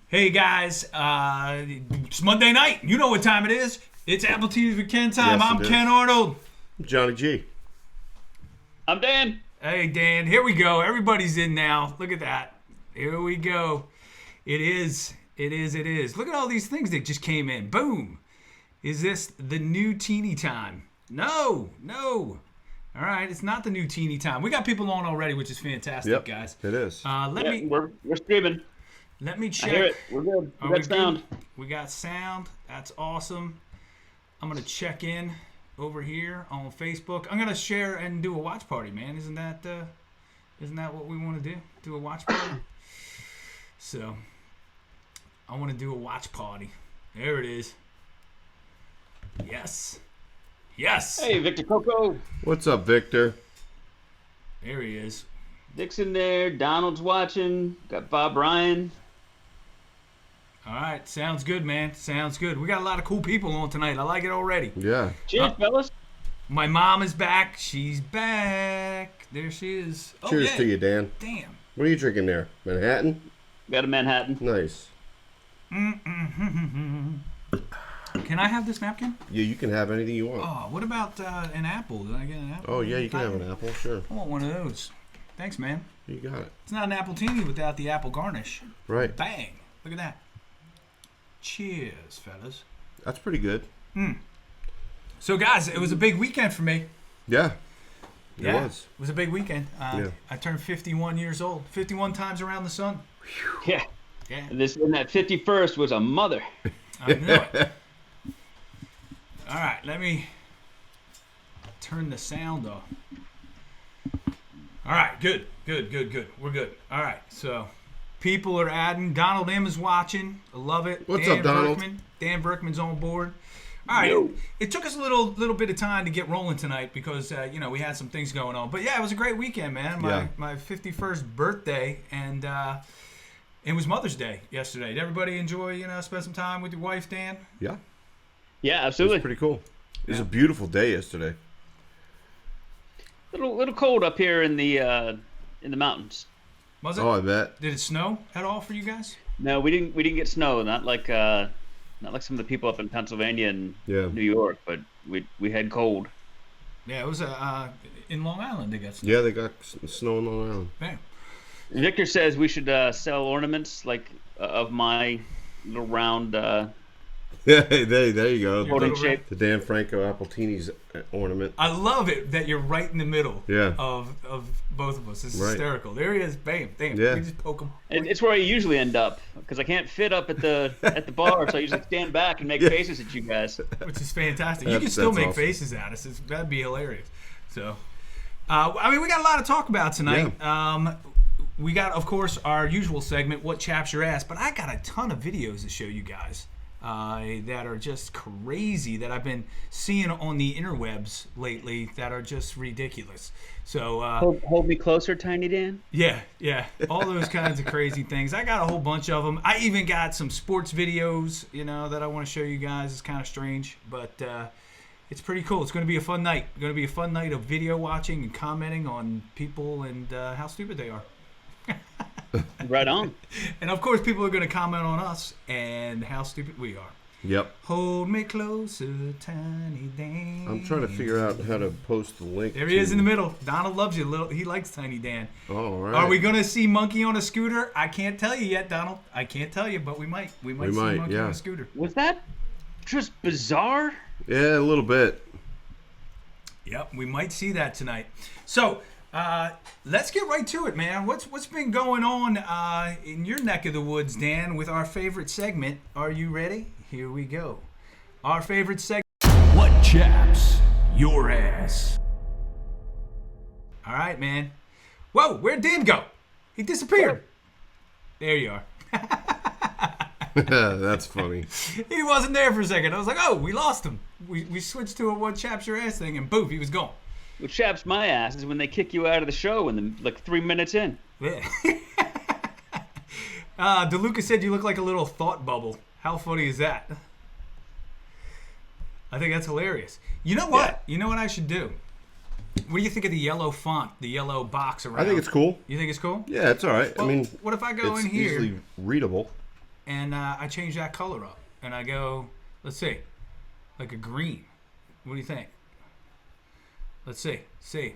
Hey guys, it's Monday night. You know what time it is. It's Appletinis with Ken time. Yes, I'm it Ken is. Arnold. Johnny G. I'm Dan. Hey Dan, here we go. Everybody's in now. Look at that. Here we go. It is. Look at all these things that just came in. Boom. Is this the new teeny time? No. All right, it's not the new teeny time. We got people on already, which is fantastic, Yep, guys. it is. We're streaming. Let me check. I hear it. We're good. We got sound. We got sound. That's awesome. I'm gonna check in over here on Facebook. I'm gonna share and do a watch party, man. Isn't that what we want to do? Do a watch party. So I want to do a watch party. There it is. Yes. Hey, Victor Coco. What's up, Victor? There he is. Dixon there. Donald's watching. Got Bob Ryan. All right, sounds good, man. Sounds good. We got a lot of cool people on tonight. I like it already. Yeah. Cheers, fellas. My mom is back. She's back. There she is. Cheers to you, Dan. Damn. What are you drinking there? Manhattan? Got a Manhattan. Nice. Can I have this napkin? Yeah, you can have anything you want. Oh, what about an apple? Did I get an apple? Oh, yeah, you can have an apple, sure. I want one of those. Thanks, man. You got it. It's not an appletini without the apple garnish. Right. Bang. Look at that. Cheers, fellas. That's pretty good. So, guys, it was a big weekend for me. Yeah. It was. It was a big weekend. Yeah. I turned 51 years old. 51 times around the sun. Yeah. Yeah. And that 51st was a mother. I knew it. All right, let me turn the sound off. All right, good. We're good. All right, so people are adding. Donald M is watching. I love it. What's Dan up, Donald? Dan Berkman's on board. All right, Yo. it took us a little bit of time to get rolling tonight because we had some things going on. But yeah, it was a great weekend, man. My 51st birthday, and it was Mother's Day yesterday. Did everybody enjoy spend some time with your wife, Dan? Yeah. Yeah, It absolutely. was pretty cool. It was a beautiful day yesterday. Little cold up here in the mountains. Was it? Oh, I bet. Did it snow at all for you guys? No, we didn't get snow. Not like some of the people up in Pennsylvania and Yeah. New York, but we had cold. Yeah, it was in Long Island. They got snow. Yeah, they got snow on Long Island. Yeah. Victor says we should sell ornaments like of my little round Yeah, there you go. golden shape. The Dan Franco Appletinis ornament. I love it that you're right in the middle Yeah. of both of us. It's Right. hysterical. There he is. Bam. Damn. Yeah. We just poke him. It's where I usually end up because I can't fit up at the bar, so I usually stand back and make faces at you guys. Which is fantastic. You That's- can still that's make awesome. faces at us. That'd be hilarious. So, we got a lot to talk about tonight. We got, of course, our usual segment, What Chaps Your Ass, but I got a ton of videos to show you guys that are just crazy that I've been seeing on the interwebs lately that are just ridiculous. So, Hold me closer, Tiny Dan. yeah, all those kinds of crazy things. I got a whole bunch of them. I even got some sports videos, that I want to show you guys. It's kind of strange, but it's pretty cool. It's going to be a fun night. It's going to be a fun night of video watching and commenting on people and how stupid they are. Right on. And of course, people are going to comment on us and how stupid we are. Yep. Hold me closer, Tiny Dan. I'm trying to figure out how to post the link. There he is in the middle. Donald loves you. He likes Tiny Dan. Oh, all right. Are we going to see Monkey on a scooter? I can't tell you yet, Donald. I can't tell you, but we might. We might see Monkey on a scooter. Was that just bizarre? Yeah, a little bit. Yep, we might see that tonight. So, let's get right to it, man. What's been going on in your neck of the woods, Dan, with our favorite segment? Are you ready? Here we go. Our favorite segment. What chaps your ass? All right, man. Whoa, where'd Dan go? He disappeared. There you are. That's funny. He wasn't there for a second. I was like, oh, we lost him. We switched to a what chaps your ass thing, and boom, he was gone. What chaps my ass is when they kick you out of the show like 3 minutes in. Yeah. DeLuca said you look like a little thought bubble. How funny is that? I think that's hilarious. You know what? Yeah. You know what I should do? What do you think of the yellow font, the yellow box around? I think it's cool. You think it's cool? Yeah, it's all right. Well, I mean, what if I go it's in here easily readable. and I change that color up, and I go, let's see, like a green. What do you think? Let's see. See,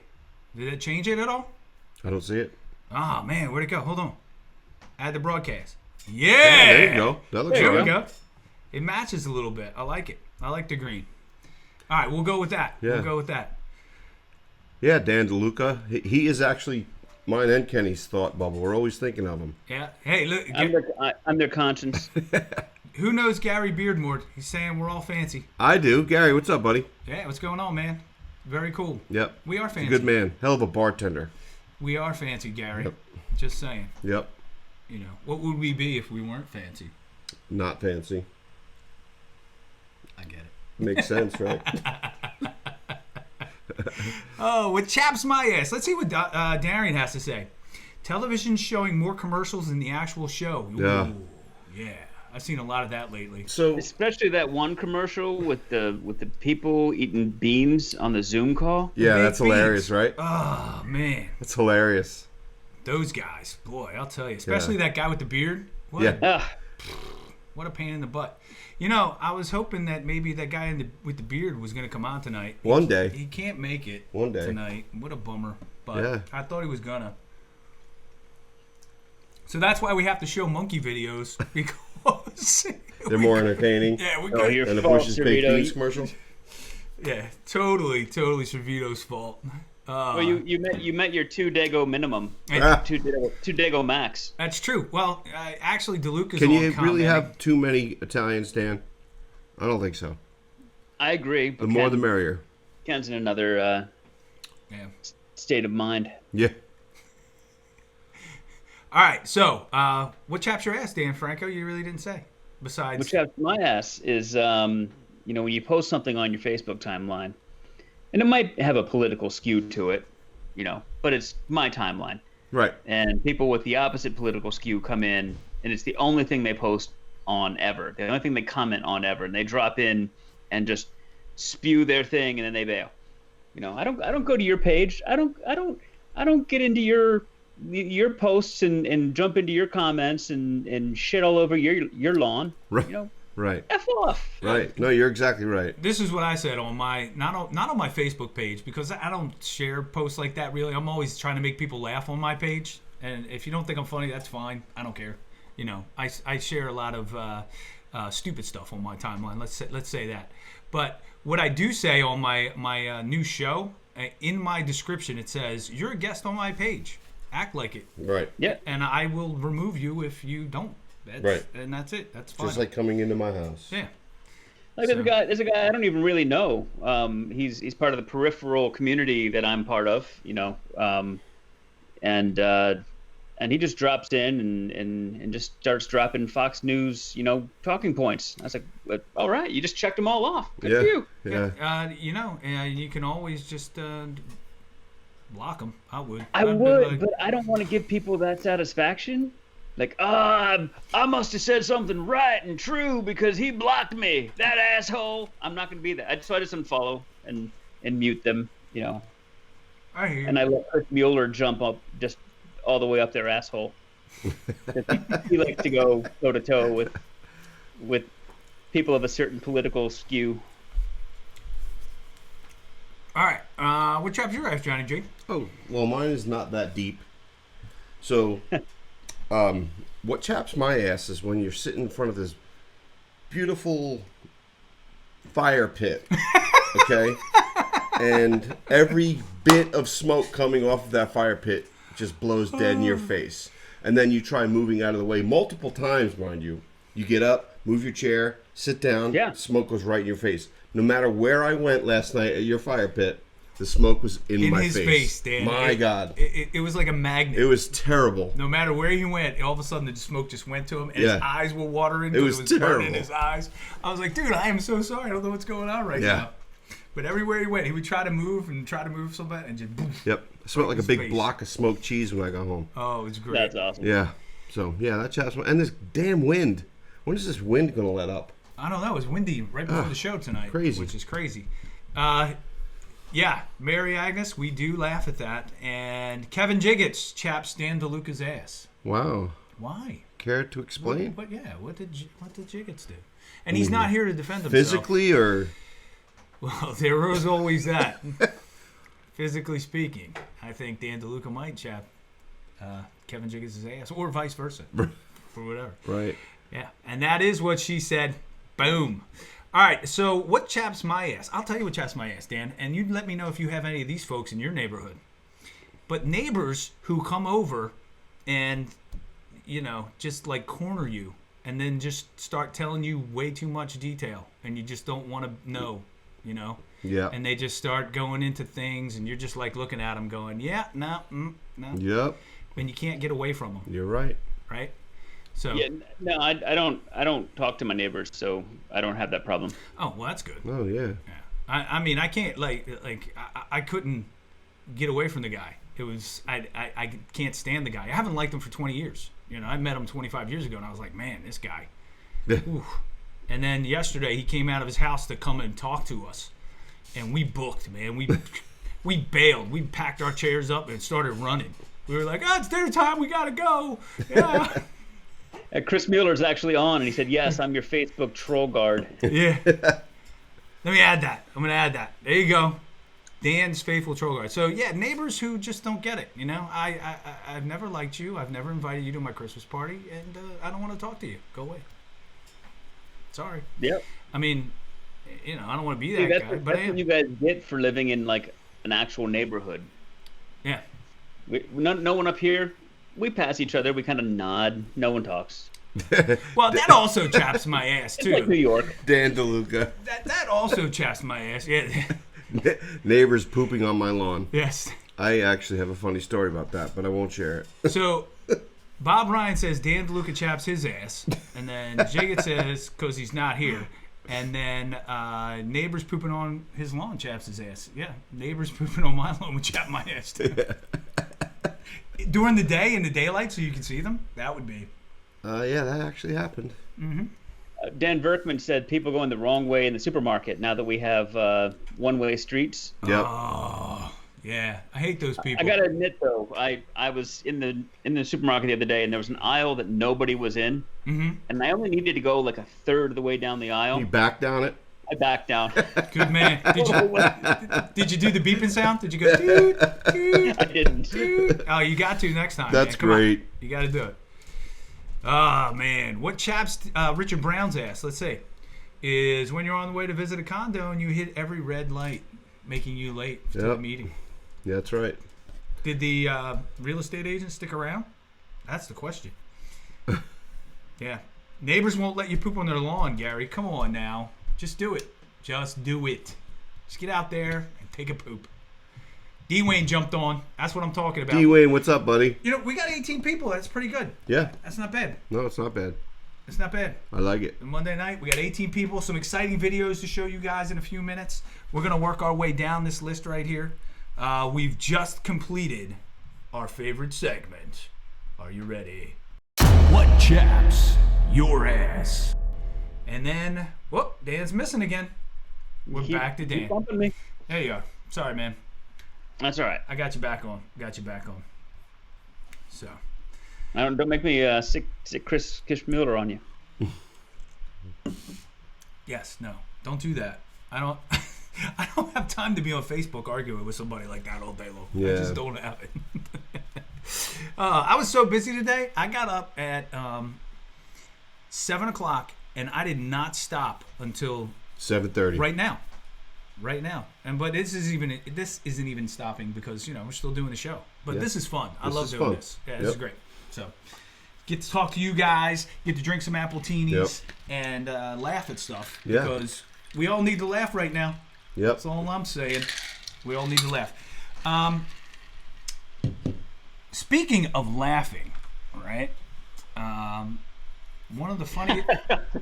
did it change it at all? I don't see it. Oh man, where'd it go? Hold on. Add the broadcast. Yeah. Yeah, there you go. That looks There we right. go. It matches a little bit. I like it. I like the green. All right, we'll go with that. Yeah. We'll go with that. Yeah, Dan DeLuca. He is actually mine and Kenny's thought bubble. We're always thinking of him. Yeah. Hey, look. I'm their conscience. Who knows Gary Beardmore? He's saying we're all fancy. I do. Gary, what's up, buddy? Yeah, what's going on, man? Very cool. Yep. We are He's fancy. a good man. Hell of a bartender. We are fancy, Gary. Yep. Just saying. Yep. You know, what would we be if we weren't fancy? Not fancy. I get it. Makes sense, right? Oh, what chaps my ass. Let's see what Darian has to say. Television showing more commercials than the actual show. Ooh, Yeah. Yeah. I've seen a lot of that lately. So Especially that one commercial with the people eating beans on the Zoom call. yeah, Baked that's hilarious, beans. right? Oh, man. That's hilarious. Those guys. Boy, I'll tell you. Especially that guy with the beard. What, Yeah. Ugh. what a pain in the butt. You know, I was hoping that maybe that guy with the beard was going to come on tonight. One day. He can't make it One day. tonight. What a bummer. But Yeah. I thought he was going to. So that's why we have to show monkey videos. Because They're more entertaining Yeah, we Oh, got, you're than the false, Bush's baked Cerrito. beans commercial. yeah, totally Servito's fault. Well, you met your 2 Dago minimum. Yeah. 2 Dago max. That's true. Well, actually, DeLuca's Can on you really commenting. have too many Italians, Dan? I don't think so. I agree. The But more the merrier. Ken's in another Yeah. state of mind. Yeah. All right. So, what chaps your ass, Dan Franco? You really didn't say. Besides, Which chaps my ass is, when you post something on your Facebook timeline, and it might have a political skew to it, but it's my timeline. Right. And people with the opposite political skew come in, and it's the only thing they post on ever. The only thing they comment on ever, and they drop in and just spew their thing, and then they bail. I don't go to your page. I don't get into your posts and jump into your comments and shit all over your lawn. Right. Right. F off. Right. No, you're exactly right. this is what I said on my not on my Facebook page, because I don't share posts like that really. I'm always trying to make people laugh on my page, and if you don't think I'm funny, that's fine. I don't care. I share a lot of stupid stuff on my timeline. Let's say that. But what I do say on my new show, in my description, it says you're a guest on my page. Act like it, Right. Yeah. and I will remove you if you don't. Right. And that's it. That's fine. Just like coming into my house. yeah. Like there's a guy I don't even really know. He's part of the peripheral community that I'm part of, and he just drops in and just starts dropping Fox News, talking points. I was like, all right, you just checked them all off. Good Yeah. for you. Yeah. You can always just block them. I would. I I'd be would, like- but I don't want to give people that satisfaction. Like, I must have said something right and true because he blocked me. That asshole. I'm not going to be that. So I just unfollow and mute them, I hear you. And I let Chris Mueller jump up just all the way up their asshole. He likes to go toe to toe with people of a certain political skew. All right. What chap's your ass, Johnny G? Oh, well, mine is not that deep. So, what chaps my ass is when you're sitting in front of this beautiful fire pit, okay? And every bit of smoke coming off of that fire pit just blows dead in your face. And then you try moving out of the way multiple times, mind you. You get up, move your chair, sit down, Yeah. smoke goes right in your face. No matter where I went last night at your fire pit, the smoke was in my his face, Dan. My God. It was like a magnet. It was terrible. No matter where he went, all of a sudden the smoke just went to him, and Yeah. his eyes were watering. It was burning terrible. his eyes. I was like, dude, I am so sorry. I don't know what's going on right Yeah. now. But everywhere he went, he would try to move something, and just boom. Yep. I smelled like a his big face. block of smoked cheese when I got home. Oh, it was great. That's awesome. Yeah. So, yeah, that chaps. And this damn wind. When is this wind going to let up? I don't know. It was windy right before the show tonight. crazy. Which is crazy. Yeah, Mary Agnes, we do laugh at that. And Kevin Jiggets chaps Dan DeLuca's ass. Wow. Why? Care to explain? But yeah, what did Jiggets do? And he's not here to defend himself. Physically, or Well, there was always that. Physically speaking, I think Dan DeLuca might chap Kevin Jiggets' ass, or vice versa, for whatever. right? Yeah, and that is what she said. Boom. All right, so what chaps my ass? I'll tell you what chaps my ass, Dan, and you let me know if you have any of these folks in your neighborhood. But neighbors who come over and, just like corner you and then just start telling you way too much detail and you just don't want to know, Yeah. And they just start going into things and you're just like looking at them going, yeah, no. Yep. And you can't get away from them, You're right. right? So. Yeah, no, I don't talk to my neighbors, so I don't have that problem. Oh, well, that's good. Oh yeah. Yeah. I mean, I can't I couldn't get away from the guy. It was I can't stand the guy. I haven't liked him for 20 years. I met him 25 years ago, and I was like, man, this guy. Ooh. And then yesterday, he came out of his house to come and talk to us, and we booked, man. We bailed. We packed our chairs up and started running. We were like, oh, it's dinner time. We gotta go. Yeah. Chris Mueller's actually on, and he said, yes, I'm your Facebook troll guard. Yeah. Let me add that. I'm gonna add that. There you go. Dan's faithful troll guard. So yeah, neighbors who just don't get it. I've never liked you. I've never invited you to my Christmas party, and I don't want to talk to you. Go away. Sorry. Yep. I mean, I don't want to be See, that guy. But that's what you guys get for living in like an actual neighborhood. Yeah. No one up here. We pass each other. We kind of nod. No one talks. Well, that also chaps my ass It's like New too. York. Dan DeLuca. That also chaps my ass. Yeah. Neighbors pooping on my lawn. Yes. I actually have a funny story about that, but I won't share it. So, Bob Ryan says Dan DeLuca chaps his ass, and then Jiggett says because he's not here, and then neighbors pooping on his lawn chaps his ass. Yeah, neighbors pooping on my lawn would chap my ass too. During the day in the daylight, so you can see them. That would be. Yeah, that actually happened. Mm-hmm. Dan Verkman said people going the wrong way in the supermarket now that we have one-way streets. Yep. Oh, yeah. I hate those people. I gotta admit though, I was in the supermarket the other day and there was an aisle that nobody was in, and I only needed to go like a third of the way down the aisle. You back down it? I backed down. Good man. Did you do the beeping sound? Did you go toot, toot, I didn't. toot? Oh, you got to next time. That's man. Come on. great. You got to do it. Oh, man. What chaps Richard Brown's ass, let's see, is when you're on the way to visit a condo and you hit every red light, making you late to the Yep. meeting. Yeah, that's right. Did the real estate agent stick around? That's the question. Yeah. Neighbors won't let you poop on their lawn, Gary. Come on now. Just do it. Just do it. Just get out there and take a poop. D-Wayne jumped on. That's what I'm talking about. D-Wayne, what's up, buddy? We got 18 people. That's pretty good. Yeah. That's not bad. No, it's not bad. It's not bad. I like it. Monday night, we got 18 people. Some exciting videos to show you guys in a few minutes. We're going to work our way down this list right here. We've just completed our favorite segment. Are you ready? What chaps your ass? And then, whoop, Dan's missing again. We're back to Dan. Keep bumping me. There you are. Sorry, man. That's all right. I got you back on. So. Don't make me sick Chris Mueller on you. Yes, no. Don't do that. I don't have time to be on Facebook arguing with somebody like that all day long. I Yeah. just don't have it. I was so busy today. I got up at 7 o'clock and I did not stop until 7:30. right now. But this isn't even stopping because we're still doing the show. But Yeah. this is fun. I This love is doing fun. this. Yeah, this Yep. is great. So get to talk to you guys, get to drink some appletinis, and laugh at stuff Yeah. because we all need to laugh right now. Yep. That's all I'm saying. We all need to laugh. Speaking of laughing, right? One of the funny.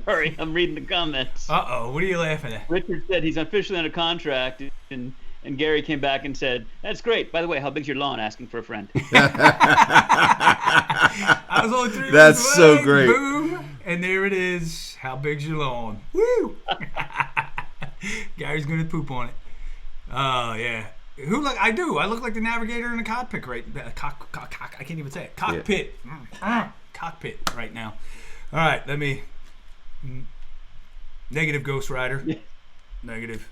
Sorry, I'm reading the comments. What are you laughing at? Richard said he's officially under contract, and Gary came back and said, "That's great. By the way, how big's your lawn? Asking for a friend." I was only 3 That's minutes so away. great. Boom, and there it is. How big's your lawn? Woo! Gary's gonna poop on it. Oh yeah. I do. I look like the navigator in a cockpit, right? I can't even say it. Cockpit. cockpit right now. All right, let me. Negative, Ghost Rider. Negative.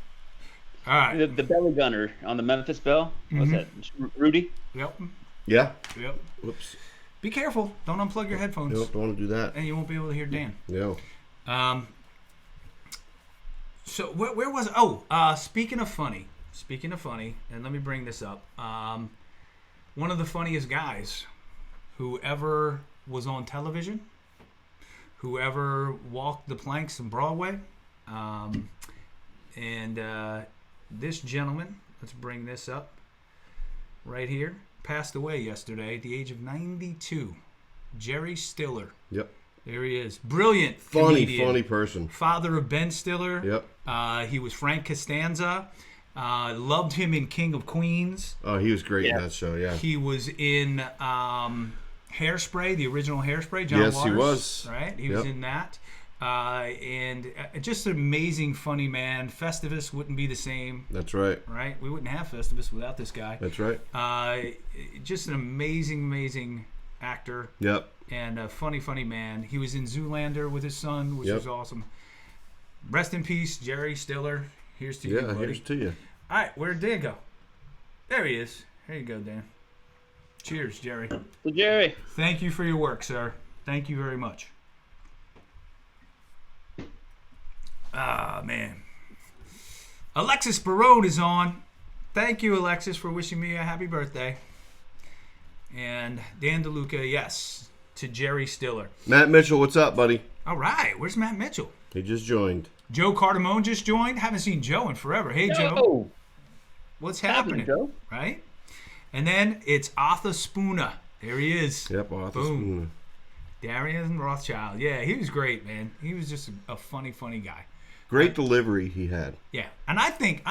All right. The belly gunner on the Memphis Belle. What's that? Rudy? Yep. Yeah. Yep. Whoops. Be careful. Don't unplug your headphones. Nope, don't want to do that. And you won't be able to hear Dan. No. So where was it? Oh, speaking of funny, and let me bring this up. One of the funniest guys who ever was on television, who ever walked the planks in Broadway, and this gentleman, let's bring this up right here, passed away yesterday at the age of 92. Jerry Stiller. Yep. There he is. Brilliant Funny comedian. person. Father of Ben Stiller. Yep. He was Frank Costanza. Loved him in King of Queens. Oh, he was great in that show, yeah. He was in Hairspray, the original Hairspray. John Yes, Waters, he was. Right? He was in that. And just an amazing, funny man. Festivus wouldn't be the same. That's right. Right? We wouldn't have Festivus without this guy. That's right. Just an amazing actor. Yep. And a funny man. He was in Zoolander with his son, which was awesome. Rest in peace, Jerry Stiller. Here's to you, buddy. Yeah, here's to you. All right, where'd Dan go? There he is. Here you go, Dan. Cheers, Jerry. So Jerry. Thank you for your work, sir. Thank you very much. Ah, man. Alexis Barone is on. Thank you, Alexis, for wishing me a happy birthday. And Dan DeLuca, yes, to Jerry Stiller. Matt Mitchell, what's up, buddy? All right, where's Matt Mitchell? He just joined. Joe Cardamone just joined. Haven't seen Joe in forever. Hey, Joe. What's happening? Joe? Right? And then it's Arthur Spooner. There he is. Yep, Arthur Boom. Spooner. Darian Rothschild. Yeah, he was great, man. He was just a funny guy. Great delivery he had. Yeah, and I think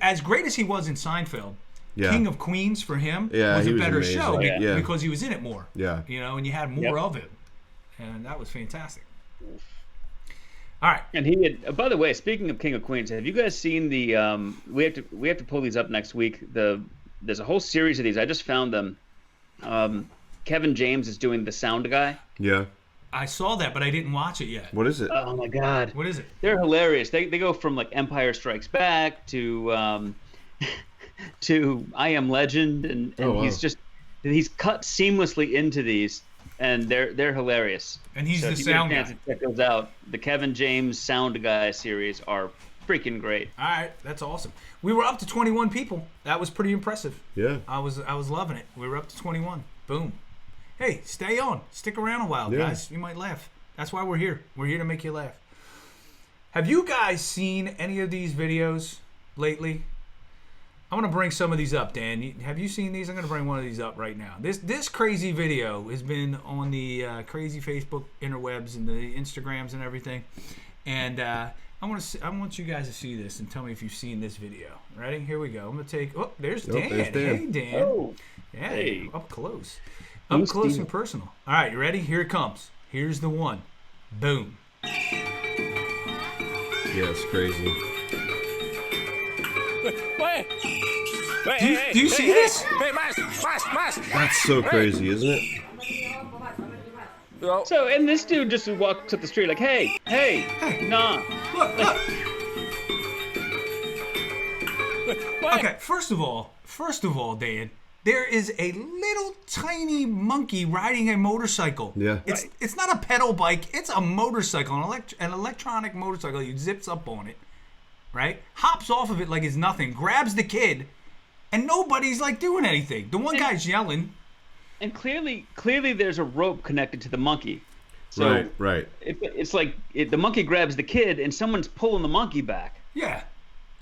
as great as he was in Seinfeld, King of Queens for him was a better amazing. show Yeah. because he was in it more. Yeah. You know, and you had more of it. And that was fantastic. All right. And he had. By the way, speaking of King of Queens, have you guys seen the? We have to pull these up next week. There's a whole series of these. I just found them. Kevin James is doing the sound guy. Yeah. I saw that, but I didn't watch it yet. What is it? Oh my God. What is it? They're hilarious. They go from like Empire Strikes Back to to I Am Legend, and wow. he's cut seamlessly into these, and they're hilarious. And he's so the if you get a sound chance guy. to check those out. The Kevin James Sound Guy series are freaking great. All right, that's awesome. We were up to 21 people. That was pretty impressive. Yeah. I was loving it. We were up to 21. Boom. Hey, stay on. Stick around a while, guys. You might laugh. That's why we're here. We're here to make you laugh. Have you guys seen any of these videos lately? I'm going to bring some of these up, Dan. Have you seen these? I'm going to bring one of these up right now. This crazy video has been on the crazy Facebook interwebs and the Instagrams and everything. And I want you guys to see this and tell me if you've seen this video. Ready? Here we go. I'm going to take... Oh, there's Dan. There's Dan. Hey, Dan. Oh, yeah, hey. Up close. Up close and personal. All right, you ready? Here it comes. Here's the one. Boom. Yeah, it's crazy. Do you see this? That's so crazy, isn't it? So, and this dude just walks up the street like, hey, nah. Look. Okay, first of all, Dan, there is a little tiny monkey riding a motorcycle. Yeah. It's not a pedal bike. It's a motorcycle, an electronic motorcycle. He zips up on it, right? Hops off of it like it's nothing. Grabs the kid, and nobody's like doing anything. The one guy's yelling. And clearly there's a rope connected to the monkey. So Right. It's like the monkey grabs the kid, and someone's pulling the monkey back. Yeah.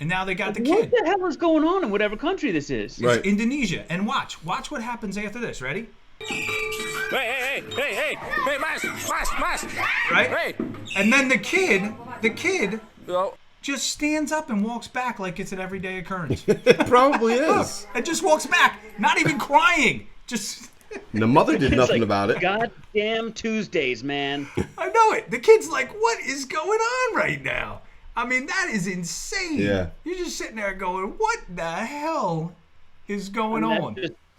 And now they got the What kid. the hell is going on in whatever country this is? Right. It's Indonesia. And watch what happens after this. Ready? Hey, mask. Right? Hey. And then the kid Oh, just stands up and walks back like it's an everyday occurrence. It probably is. And just walks back, not even crying. Just, And the mother did It's nothing like, about it. Goddamn Tuesdays, man. I know it. The kid's like, what is going on right now? I mean, that is insane. Yeah. You're just sitting there going, what the hell is going And on?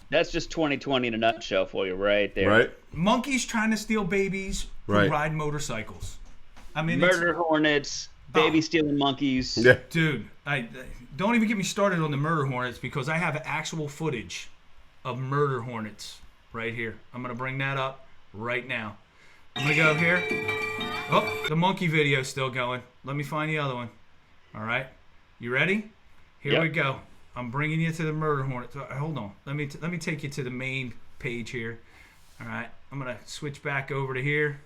That's just 2020 in a nutshell for you, right there. Right? Monkeys trying to steal babies who Right. ride motorcycles. I mean, Murder hornets, baby stealing monkeys. Yeah. dude, I don't even get me started on the murder hornets because I have actual footage of murder hornets right here. I'm gonna bring that up right now. I'm gonna go up here. Oh, the monkey video's still going. Let me find the other one. All right, you ready? Here Yep. we go. I'm bringing you to the murder hornets. Hold on. Let me take you to the main page here. All right, I'm gonna switch back over to here,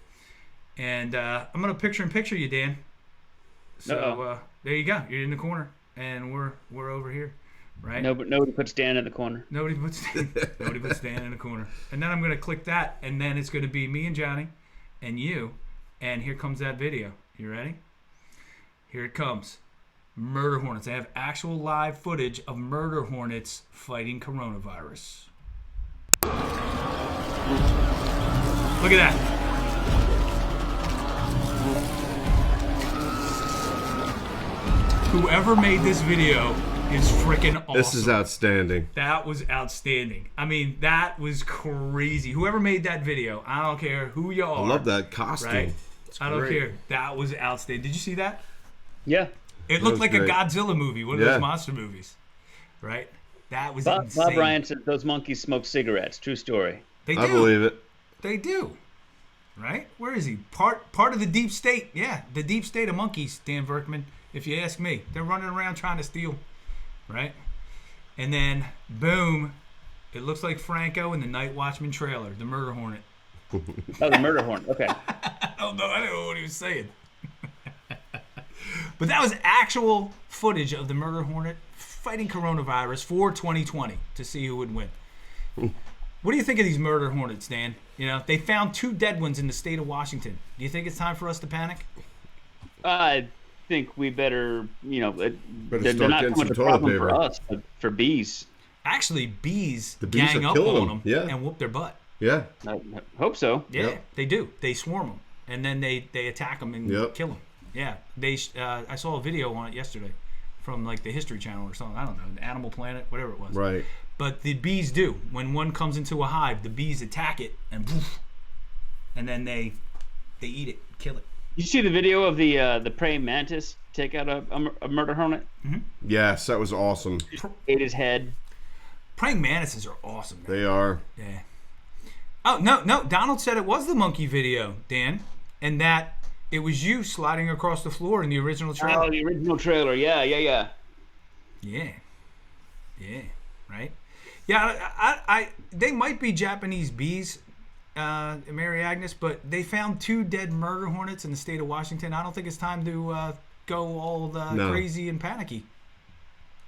and I'm gonna picture you, Dan. So there you go. You're in the corner, and we're over here, right? Nobody puts Dan in the corner. Nobody puts Dan in the corner. And then I'm gonna click that, and then it's gonna be me and Johnny, and you, and here comes that video. You ready? Here it comes. Murder hornets. I have actual live footage of murder hornets fighting coronavirus. Look at that. Whoever made this video is freaking awesome. This is outstanding. That was outstanding. I mean, that was crazy. Whoever made that video, I don't care who you are. I love that costume. Right? It's I don't great. care. That was outstanding. Did you see that? Yeah. It looked was like great. a Godzilla movie, one of Yeah. those monster movies. Right? That was Bob insane. Ryan said those monkeys smoke cigarettes. True story. They do. I believe it. They do. Right? Where is he? Part of the deep state. Yeah, the deep state of monkeys, Dan Verkman, if you ask me. They're running around trying to steal. Right? And then, boom, it looks like Franco in the Night Watchman trailer, the murder hornet. Oh, the murder hornet. Okay. I don't know what he was saying. But that was actual footage of the murder hornet fighting coronavirus for 2020 to see who would win. What do you think of these murder hornets, Dan? You know, they found 2 dead ones in the state of Washington. Do you think it's time for us to panic? I think we better, they're start not getting so much some a toilet problem paper. for us, but for bees. Actually, bees, The bees gang are up killing on them. them Yeah. and whoop their butt. Yeah. I hope so. Yeah, Yep. they do. They swarm them, and then they attack them and Yep. kill them. Yeah, I saw a video on it yesterday from like the History Channel or something. I don't know, Animal Planet, whatever it was. Right. But the bees do. When one comes into a hive, the bees attack it and poof, and then they eat it, kill it. You see the video of the praying mantis take out a murder hornet? Yes, that was awesome. Ate his head. Praying mantises are awesome. Man. They are. Yeah. Oh no! Donald said it was the monkey video, Dan, and that it was you sliding across the floor in the original trailer. Oh, the original trailer. Yeah. Yeah. Right. Yeah. I they might be Japanese bees, Mary Agnes, but they found 2 dead murder hornets in the state of Washington. I don't think it's time to go all crazy and panicky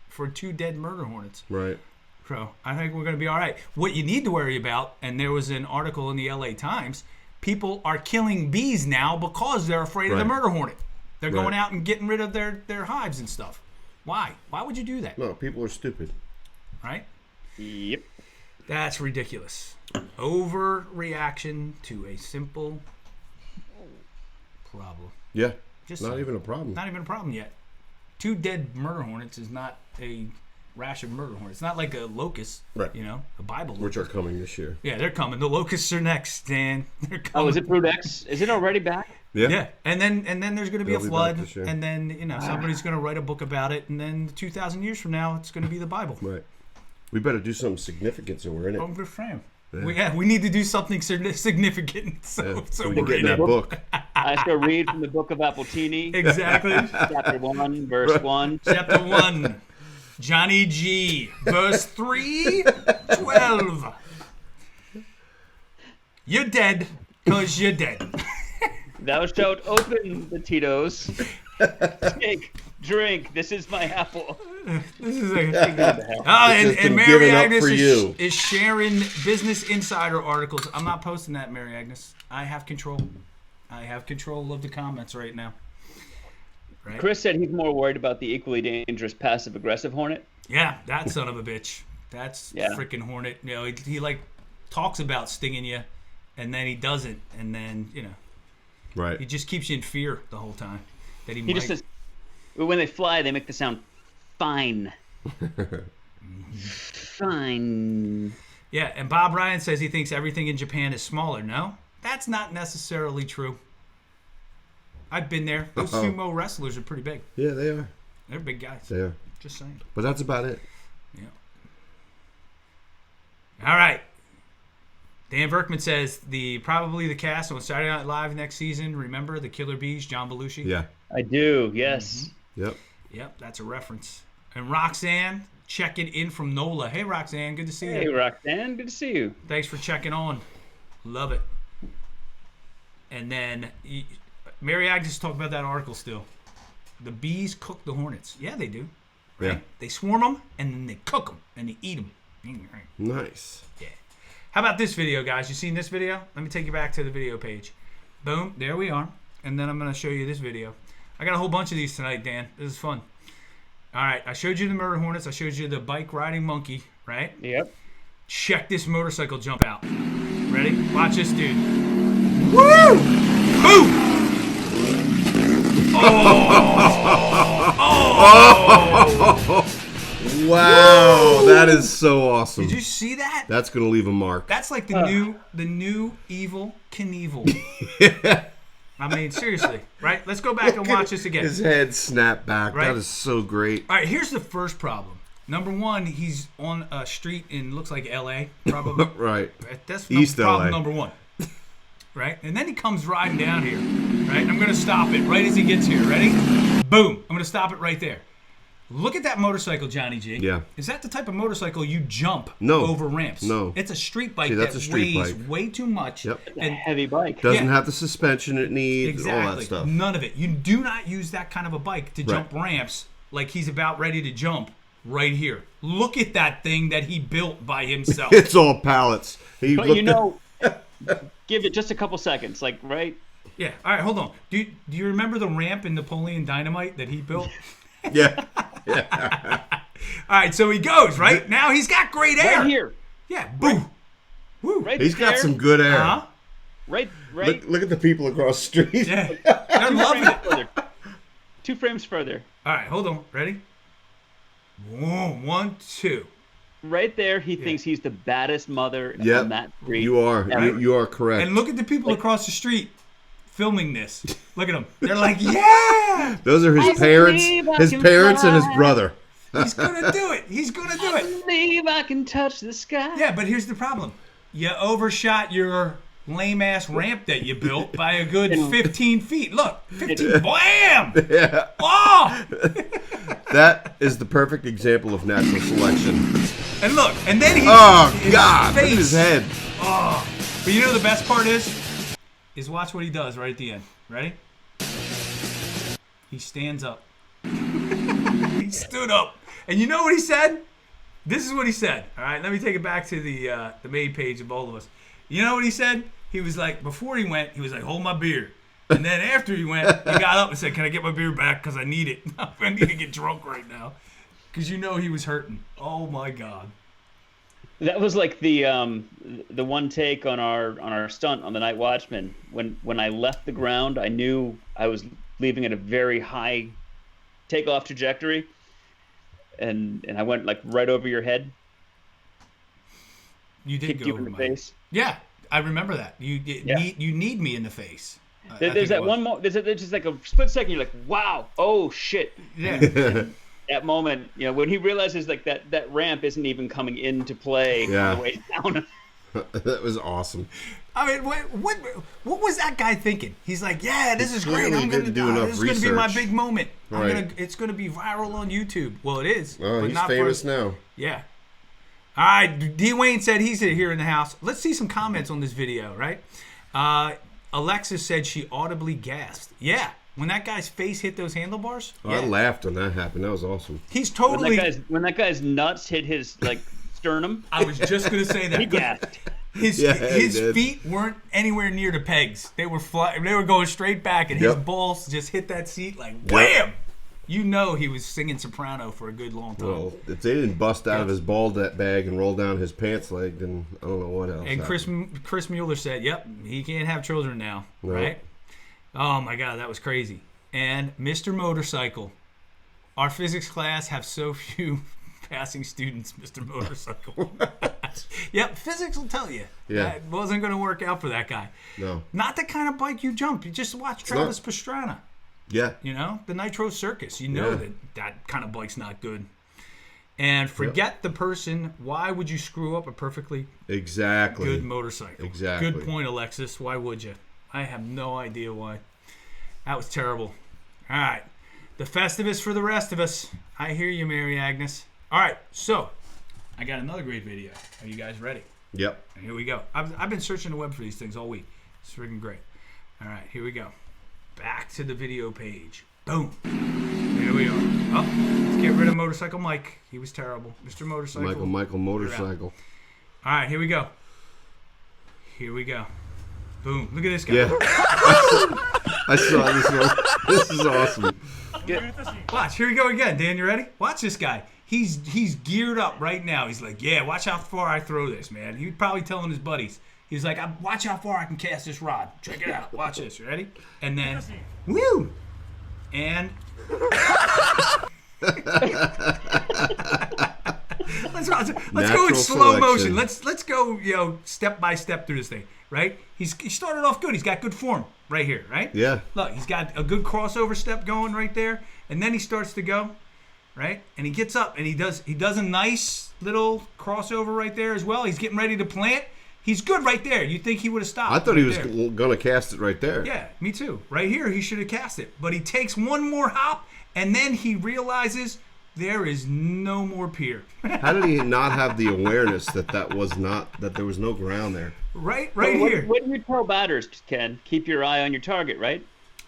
for 2 dead murder hornets. Right. So I think we're going to be all right. What you need to worry about, and there was an article in the LA Times, people are killing bees now because they're afraid of the Right. murder hornet. They're Right. going out and getting rid of their hives and stuff. Why? Why would you do that? No, people are stupid. Right? Yep. That's ridiculous. Overreaction to a simple problem. Yeah. Just Not even a problem. Not even a problem yet. 2 dead murder hornets is not a rash of murder hornets. It's not like a locust, Right. a Bible Which locust. are coming this year. Yeah, they're coming. The locusts are next, Dan. They're coming. Oh, is it Brood X? Is it already back? Yeah. Yeah, and then there's going to be They'll a be flood, back this year. and then somebody's going to write a book about it, and then 2,000 years from now, it's going to be the Bible. Right. We better do something significant so we're in it. Over frame. Yeah. We need to do something significant. So, Yeah. so So we we're get in in it. that book. I shall read from the book of Appletini, Exactly. chapter 1, verse 1. Chapter 1, Johnny G. Verse 3, 12. You're dead because you're dead. Thou shalt open the Tito's. Take, drink. This is my apple. This is a... It's and just been Mary given up Agnes for you. is sharing Business Insider articles. I'm not posting that, Mary Agnes. I have control. I have control of the comments right now. Right? Chris said he's more worried about the equally dangerous passive-aggressive hornet. Yeah, that son of a bitch. That's Yeah. freaking hornet. He like talks about stinging you, and then he doesn't, and then he Right. just keeps you in fear the whole time that he He might. just says, when they fly, they make the sound fine. Fine. Yeah, and Bob Ryan says he thinks everything in Japan is smaller. No, that's not necessarily true. I've been there. Those sumo wrestlers are pretty big. Yeah, they are. They're big guys. They are. Just saying. But that's about it. Yeah. All right. Dan Verkman says probably the cast on Saturday Night Live next season. Remember the Killer Bees, John Belushi? Yeah. I do. Yes. Yep. Yep, that's a reference. And Roxanne checking in from NOLA. Hey, Roxanne, good to see you. Hey, Roxanne. Good to see you. Thanks for checking on. Love it. And then Mary Agnes talked about that article still. The bees cook the hornets. Yeah, they do. Right? Yeah. They swarm them, and then they cook them, and they eat them. Nice. Yeah. How about this video, guys? You seen this video? Let me take you back to the video page. Boom. There we are. And then I'm going to show you this video. I got a whole bunch of these tonight, Dan. This is fun. All right. I showed you the murder hornets. I showed you the bike riding monkey, right? Yep. Check this motorcycle jump out. Ready? Watch this dude. Woo! Boom! Oh! Wow, that is so awesome. Did you see that? That's gonna leave a mark. That's like the new evil Knievel. I mean, seriously, right? Let's go back and watch this again. His head snapped back. Right? That is so great. All right, here's the first problem. Number one, he's on a street in looks like L.A. probably. Right. That's East problem LA. number one. Right? And then he comes riding down here. Right? I'm going to stop it right as he gets here. Ready? Boom. I'm going to stop it right there. Look at that motorcycle, Johnny G. Yeah. Is that the type of motorcycle you jump No. over ramps? No. It's a street bike See, that's that a street weighs bike. way too much. Yep. It's a And heavy bike. Doesn't Yeah. have the suspension it needs, exactly. all that stuff. None of it. You do not use that kind of a bike to jump Right. ramps like he's about ready to jump right here. Look at that thing that he built by himself. It's all pallets. He But looked you know, give it just a couple seconds, like right. Yeah. All right, hold on. Do you remember the ramp in Napoleon Dynamite that he built? yeah. All right, so he goes, right? Now he's got great air. Right here. Yeah. Boom. Woo. Right He's got there. some good air. Uh-huh. Right. Right. Look at the people across the street. Yeah. They're loving it. Further. 2 frames further. All right, hold on. Ready? 1, 2. Right there, he thinks he's the baddest mother Yep. on that street. You are. ever. You are correct. And look at the people across the street filming this. Look at them. They're like, yeah, Those are his parents. believe I His can parents and his fly. brother. he's going to do it. He's going to do I it. believe I can touch the sky. Yeah, but here's the problem. You overshot your lame-ass ramp that you built by a good 15 feet. Look, 15. Blam! Yeah. Oh! That is the perfect example of natural selection. And look, and then he. Oh his God! Look at face. his head. Oh. But you know the best part is watch what he does right at the end. Ready? He stands up. He stood up. And you know what he said? This is what he said. All right, let me take it back to the main page of all of us. You know what he said? He was like, before he went, he was like, hold my beer. And then after he went, he got up and said, can I get my beer back? Because I need it. I need to get drunk right now. Because you know he was hurting. Oh, my God. That was like the one take on our stunt on the Night Watchman. When I left the ground, I knew I was leaving at a very high takeoff trajectory, and I went like right over your head. You did Kicked go you over in the my face. Yeah, I remember that. You need me in the face. I think There's it that was. one moment. There's just like a split second. You're like, wow, oh shit. Yeah. That moment, when he realizes like that ramp isn't even coming into play Yeah. on the way down. That was awesome. I mean, what was that guy thinking? He's like, yeah, this is great. clearly I'm gonna didn't do enough This is gonna be my research. big moment. Right. It's gonna be viral on YouTube. Well, it is. Oh, but he's not famous for, now. Yeah. All right, D. Wayne said he's here in the house. Let's see some comments on this video, right? Alexis said she audibly gasped. Yeah, when that guy's face hit those handlebars. Oh, Yeah. I laughed when that happened. That was awesome. He's totally. When that guy's nuts hit his like sternum, I was just gonna say that. he gasped. His Yeah, he did. feet weren't anywhere near the pegs. They were They were going straight back, and his Yep. balls just hit that seat like wham. You know he was singing soprano for a good long time. Well, if they didn't bust out of his bald bag and roll down his pants leg, then I don't know what else. and happened. Chris Mueller said, "Yep, he can't have children now." No. Right? Oh my God, that was crazy. And Mr. Motorcycle, our physics class have so few passing students. Mr. Motorcycle. Yep, physics will tell you. Yeah. That wasn't going to work out for that guy. No. Not the kind of bike you jump. You just watch Travis Pastrana. Yeah. You know, the Nitro Circus. You know that kind of bike's not good. And forget the person. Why would you screw up a perfectly good motorcycle? Exactly. Good point, Alexis. Why would you? I have no idea why. That was terrible. All right. The Festivus for the rest of us. I hear you, Mary Agnes. All right. So, I got another great video. Are you guys ready? Yep. Here we go. I've been searching the web for these things all week. It's freaking great. All right. Here we go. Back to the video page. Boom. Here we are. Oh, let's get rid of Motorcycle Mike. He was terrible. Mr. Motorcycle. Michael Motorcycle. All right, here we go. Here we go. Boom. Look at this guy. Yeah. I saw this one. This is awesome. Watch. Here we go again. Dan, you ready? Watch this guy. He's geared up right now. He's like, yeah, watch how far I throw this, man. He was probably telling his buddies. He's like, watch how far I can cast this rod. Check it out. Watch this. You ready? And then, woo! And let's go in slow motion. Let's go, step by step through this thing, right? He started off good. He's got good form right here, right? Yeah. Look, he's got a good crossover step going right there, and then he starts to go, right? And he gets up and he does a nice little crossover right there as well. He's getting ready to plant. He's good right there. You'd think he would have stopped. I thought he was going to cast it right there. Yeah, me too. Right here, he should have cast it. But he takes one more hop, and then he realizes there is no more pier. How did he not have the awareness that there was no ground there? Right here. What do you tell batters, Ken? Keep your eye on your target, right?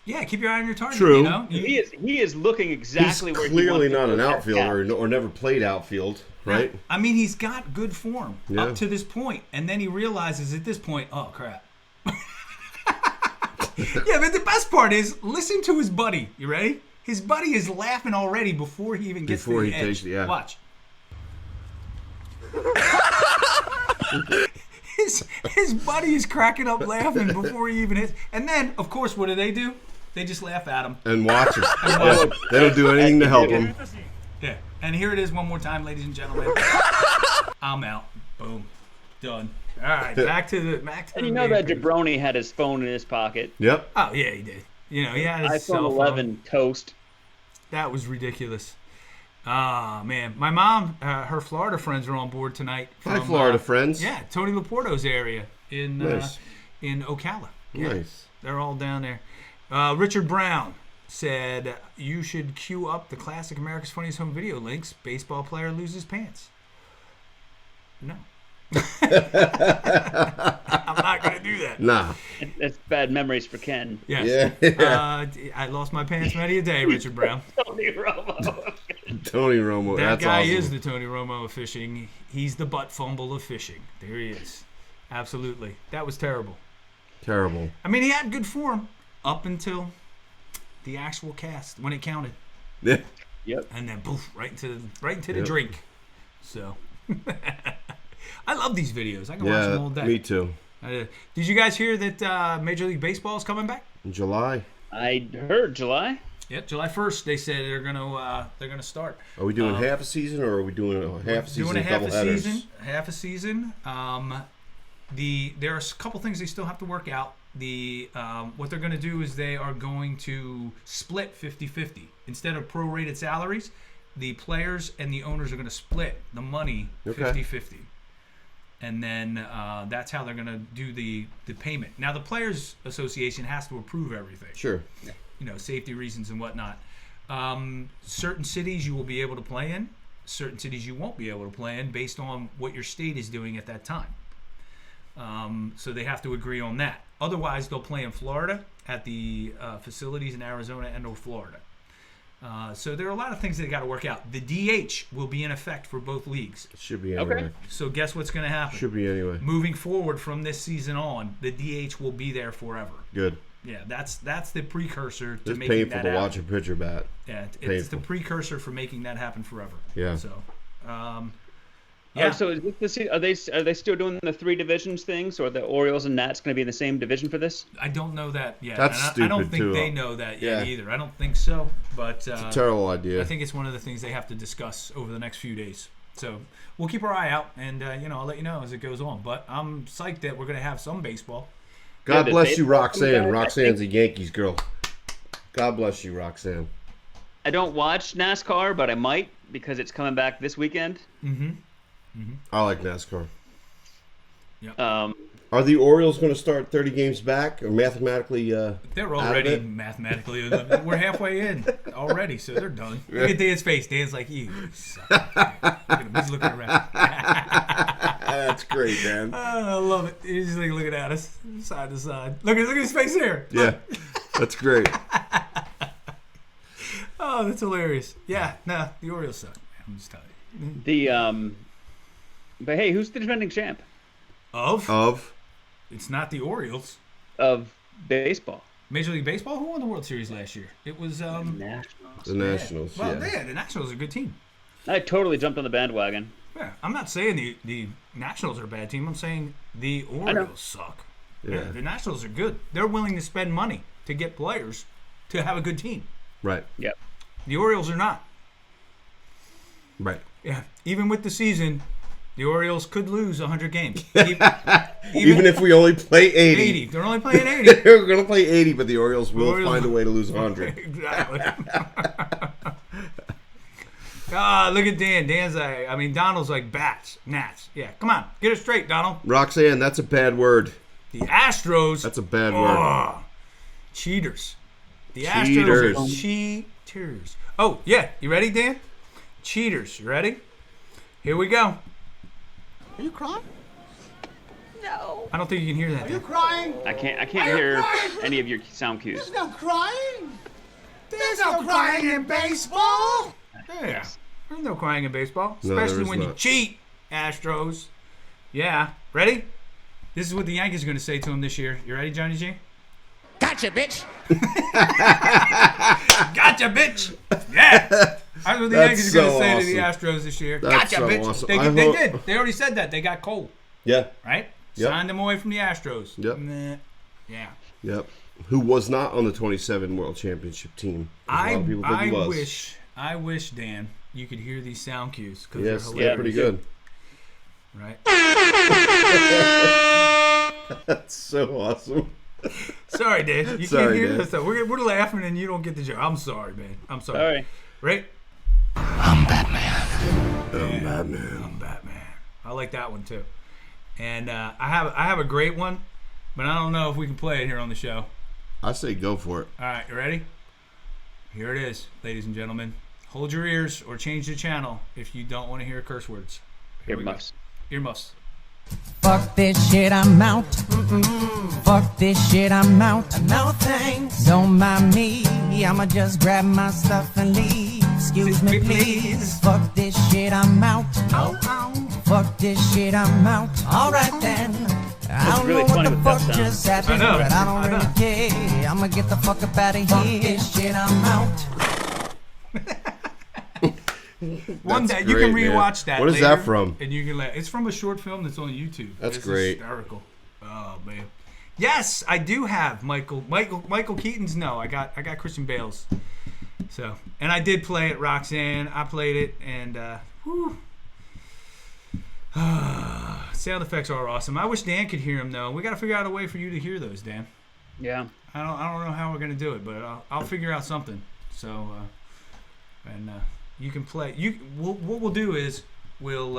Yeah, keep your eye on your target. True. You know? He is looking exactly He's where clearly he wants not an to go. outfielder or never played outfield, right? I mean, he's got good form Yeah. up to this point, and then he realizes at this point, oh, crap. Yeah, but the best part is, listen to his buddy. You ready? His buddy is laughing already before he even gets to the edge. Takes it, yeah. Watch. His buddy is cracking up laughing before he even hits. And then, of course, what do? They just laugh at him. And watch him. Yeah, they don't do anything to help him. Yeah. And here it is one more time, ladies and gentlemen. I'm out. Boom. Done. All right. Back to the And you know that Jabroni had his phone in his pocket. Yep. Oh, yeah, he did. You know, he had his cell iPhone phone. 11 toast. That was ridiculous. Ah, man. My mom, her Florida friends are on board tonight. Hi, Florida friends. Yeah, Tony Laporto's area in Nice. In Ocala. Yeah, Nice. they're all down there. Richard Brown said, you should queue up the classic America's Funniest Home Video links. Baseball player loses pants. No. I'm not going to do that. Nah. That's bad memories for Ken. Yes. Yeah. I lost my pants many a day, Richard Brown. Tony Romo. Tony Romo. That That's guy awesome. is the Tony Romo of fishing. He's the butt fumble of fishing. There he is. Absolutely. That was terrible. Terrible. I mean, he had good form up until the actual cast when it counted, Yeah. Yep. and then poof, right into the Yep. drink. So, I love these videos. I can watch them all day. Me too. Did you guys hear that Major League Baseball is coming back? In July. I heard July. Yep, July 1st. They said they're gonna start. Are we doing half a season or are we doing a half a season? Doing a half a headers? season. Half a season. There are a couple things they still have to work out. What they're going to do is they are going to split 50-50. Instead of prorated salaries, the players and the owners are going to split the money 50-50. And then that's how they're going to do the payment. Now, the Players Association has to approve everything. Sure. Safety reasons and whatnot. Certain cities you will be able to play in. Certain cities you won't be able to play in based on what your state is doing at that time. So they have to agree on that. Otherwise, they'll play in Florida at the facilities in Arizona and or Florida. So there are a lot of things that got to work out. The DH will be in effect for both leagues. It should be anyway. Okay. So guess what's going to happen? Should be anyway. Moving forward from this season on, the DH will be there forever. Good. Yeah, that's the precursor to It's making painful that to happen. watch a pitcher bat. Yeah, it's the Painful. precursor for making that happen forever. Yeah. So, Yeah. yeah. So is this, are they still doing the 3 divisions things, or the Orioles and Nats going to be in the same division for this? I don't know that yet. That's and I don't stupid, think too. they know that yet Yeah. either. I don't think so. But It's a terrible idea. I think it's one of the things they have to discuss over the next few days. So we'll keep our eye out, and I'll let you know as it goes on. But I'm psyched that we're gonna have some baseball. God the bless you, baseball Roxanne. comes back, I Roxanne's a Yankees girl. God bless you, Roxanne. I don't watch NASCAR, but I might because it's coming back this weekend. I like NASCAR. Um, Are the Orioles going to start 30 games back or mathematically? They're out of already it? mathematically. We're halfway in already, so they're done. Look at Dan's face. Dan's like, you suck. Look at him. He's looking around. That's great, man. I love it. He's just like looking at us side to side. Look at his face here. Yeah, that's great. Oh, that's hilarious. Yeah, no, the Orioles suck. I'm just telling you. but hey, who's the defending champ Of It's not the Orioles. of baseball? Major League Baseball. Who won the World Series last year? It was Nationals. the Nationals. Well, Yeah. the Nationals are a good team. I totally jumped on the bandwagon. Yeah, I'm not saying the Nationals are a bad team. I'm saying the Orioles suck. Yeah. The Nationals are good. They're willing to spend money to get players to have a good team. Right. Yep. The Orioles are not. Right. Yeah, even with the season, the Orioles could lose 100 games. Even if we only play 80. 80. They're only playing 80. They're going to play 80, but the Orioles will Orioles- find a way to lose 100. Exactly. Look at Dan. Dan's like, Donald's like bats, gnats. Yeah, come on, get it straight, Donald. Roxanne, that's a bad word. The Astros. That's a bad word. Cheaters. The Cheaters. Astros are cheaters. Oh, yeah. You ready, Dan? Cheaters. You ready? Here we go. Are you crying? I don't think you can hear that. Are you Dan. crying? I can't hear any of your sound cues. There's no crying. There's no crying in baseball. Yeah. There's no crying in baseball, No, there especially is when you not. cheat, Astros. Yeah. Ready? This is what the Yankees are going to say to him this year. You ready, Johnny G? Gotcha, bitch. Gotcha, bitch. Yeah. That's what the That's Yankees are going to so say to the awesome. Astros this year. That's Gotcha, so bitch. awesome. They I did. hope- They already said that. They got Cole, Yeah. right? Yep. Signed them away from the Astros. Yep. Nah. Yeah. Yep. Who was not on the 27 World Championship team. A lot of people think he was. I wish, Dan, you could hear these sound cues because Yes, they're they're hilarious. pretty good. Right? That's so awesome. Sorry, Dan. You Sorry, can't hear Dan. this stuff. We're laughing and you don't get the joke. I'm sorry, man. I'm sorry. All right. Right? I'm Batman. I'm Batman. I like that one too. And I have a great one, but I don't know if we can play it here on the show. I say go for it. All right, you ready? Here it is, ladies and gentlemen. Hold your ears or change the channel if you don't want to hear curse words. Here we go. Earmuffs. Earmuffs. Fuck this shit, I'm out. Fuck this shit, I'm out. No thanks. Don't mind me. I'ma just grab my stuff and leave. Excuse me, please. Fuck this shit, I'm out. Fuck this shit, I'm out. Alright then. I don't really know what funny the with that fuck sound. just happened, I know. but I don't I know. really care. I'ma get the fuck up out of here. Fuck this shit, I'm out. One That's day you can great, man. rewatch that. What is later, that from? And you can. It's from a short film that's on YouTube. That's It's great. Hysterical. Oh man. Yes, I do have Michael Keaton's. No, I got Christian Bale's. So, and I did play it, Roxanne. I played it, and whew. Sound effects are awesome. I wish Dan could hear them though. We got to figure out a way for you to hear those, Dan. Yeah. I don't know how we're gonna do it, but I'll figure out something. So, you can play. What we'll do is we'll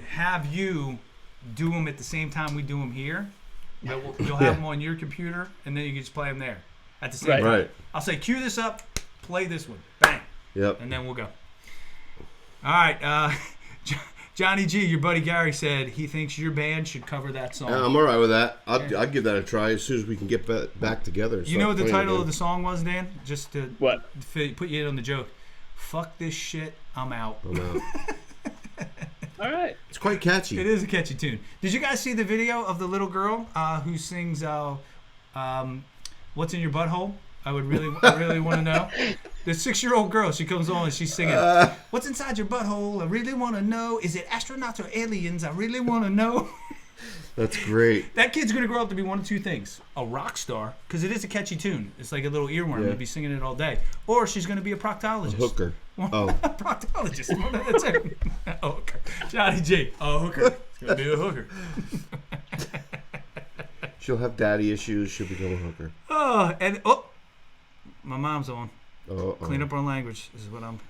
have you do them at the same time we do them here. But you'll have them on your computer, and then you can just play them there at the same Right. time. Right. I'll say, cue this up, play this one, bang, Yep. and then we'll go. All right, Johnny G, your buddy Gary said he thinks your band should cover that song. Yeah, I'm all right with that. I'll give that a try as soon as we can get back together. You know what the title of the song was, Dan? Just to What? put you in on the joke. Fuck this shit, I'm out. I'm out. All right. It's quite catchy. It is a catchy tune. Did you guys see the video of the little girl who sings "What's in Your Butthole"? I really want to know. The 6-year-old girl, she comes on and she's singing, "What's inside your butthole? I really want to know. Is it astronauts or aliens? I really want to know." That's great. That kid's gonna grow up to be one of two things: a rock star, because it is a catchy tune. It's like a little earworm. Yeah. You'll be singing it all day. Or she's gonna be a proctologist. Hooker. Oh, Proctologist. Well, that's it. A hooker. Johnny G. A hooker. It's gonna be a hooker. she'll have daddy issues. She'll become a hooker. My mom's on. Oh, Clean up our language. This is what I'm.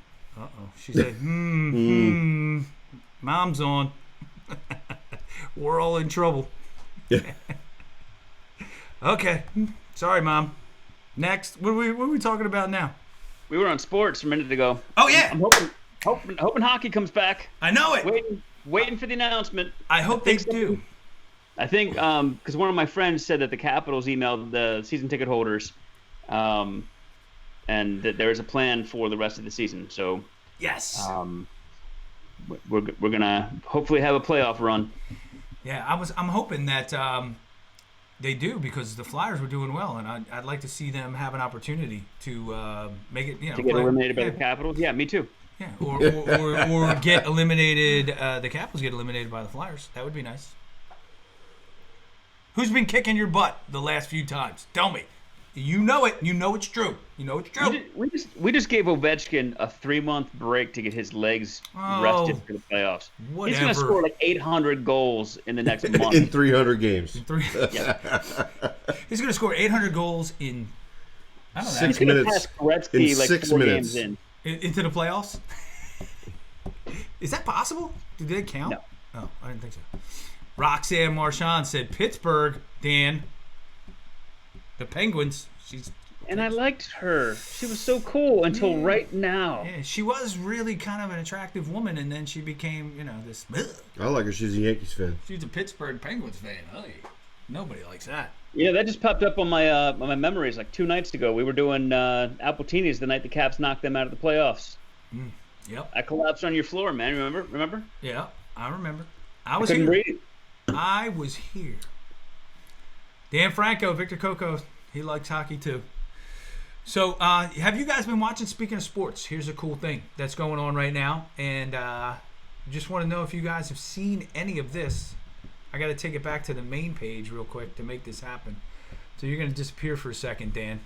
She said, Mom's on. We're all in trouble. Yeah. Okay. Sorry, Mom. Next. What are we talking about now? We were on sports a minute ago. Oh, yeah. I'm hoping hockey comes back. I know it. Waiting for the announcement. I hope they do. I think because one of my friends said that the Capitals emailed the season ticket holders, and that there is a plan for the rest of the season. So Yes. we're gonna hopefully have a playoff run. Yeah, I'm hoping that they do, because the Flyers were doing well, and I'd like to see them have an opportunity to make it. To get eliminated by the Capitals. Yeah, me too. Yeah, or get eliminated. The Capitals get eliminated by the Flyers. That would be nice. Who's been kicking your butt the last few times? Tell me. You know it. You know it's true. You know it's true. We just gave Ovechkin a 3-month break to get his legs rested for the playoffs. Whatever. He's going to score like 800 goals in the next month. In 300 games. He's going to score 800 goals in, I don't know, 6 minutes. Pass Gretzky In like 6 4 minutes. games in. into the playoffs. Is that possible? Do they count? No. Oh, I didn't think so. Roxanne Marchand said Pittsburgh, Dan. The Penguins. And I liked her. She was so cool until right now. Yeah, she was really kind of an attractive woman, and then she became, this. I like her. She's a Yankees fan. She's a Pittsburgh Penguins fan. Hey, nobody likes that. That just popped up on my memories like 2 nights ago. We were doing Appletinis the night the Caps knocked them out of the playoffs. Yep. I collapsed on your floor, man. Remember? Yeah, I remember. I couldn't breathe. I was here. Dan Franco, Victor Coco, he likes hockey too. So, have you guys been watching? Speaking of sports, here's a cool thing that's going on right now, and just want to know if you guys have seen any of this. I got to take it back to the main page real quick to make this happen. So you're going to disappear for a second, Dan.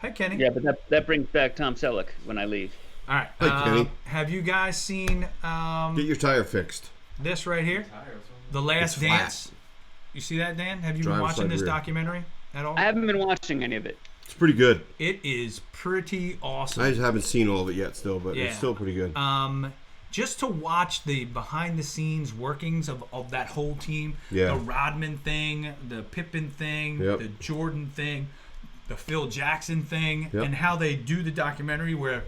Hi, Kenny. Yeah, but that brings back Tom Selleck when I leave. All right. Hi, Kenny. Have you guys seen Get your tire fixed. this right here? The Last It's flat. Dance. You see that, Dan? Have you been Driver's watching side this rear. documentary at all? I haven't been watching any of it. It's pretty good. It is pretty awesome. I just haven't seen all of it yet still, but Yeah. it's still pretty good. Just to watch the behind-the-scenes workings of that whole team, Yeah. the Rodman thing, the Pippen thing, Yep. the Jordan thing, the Phil Jackson thing, Yep. and how they do the documentary where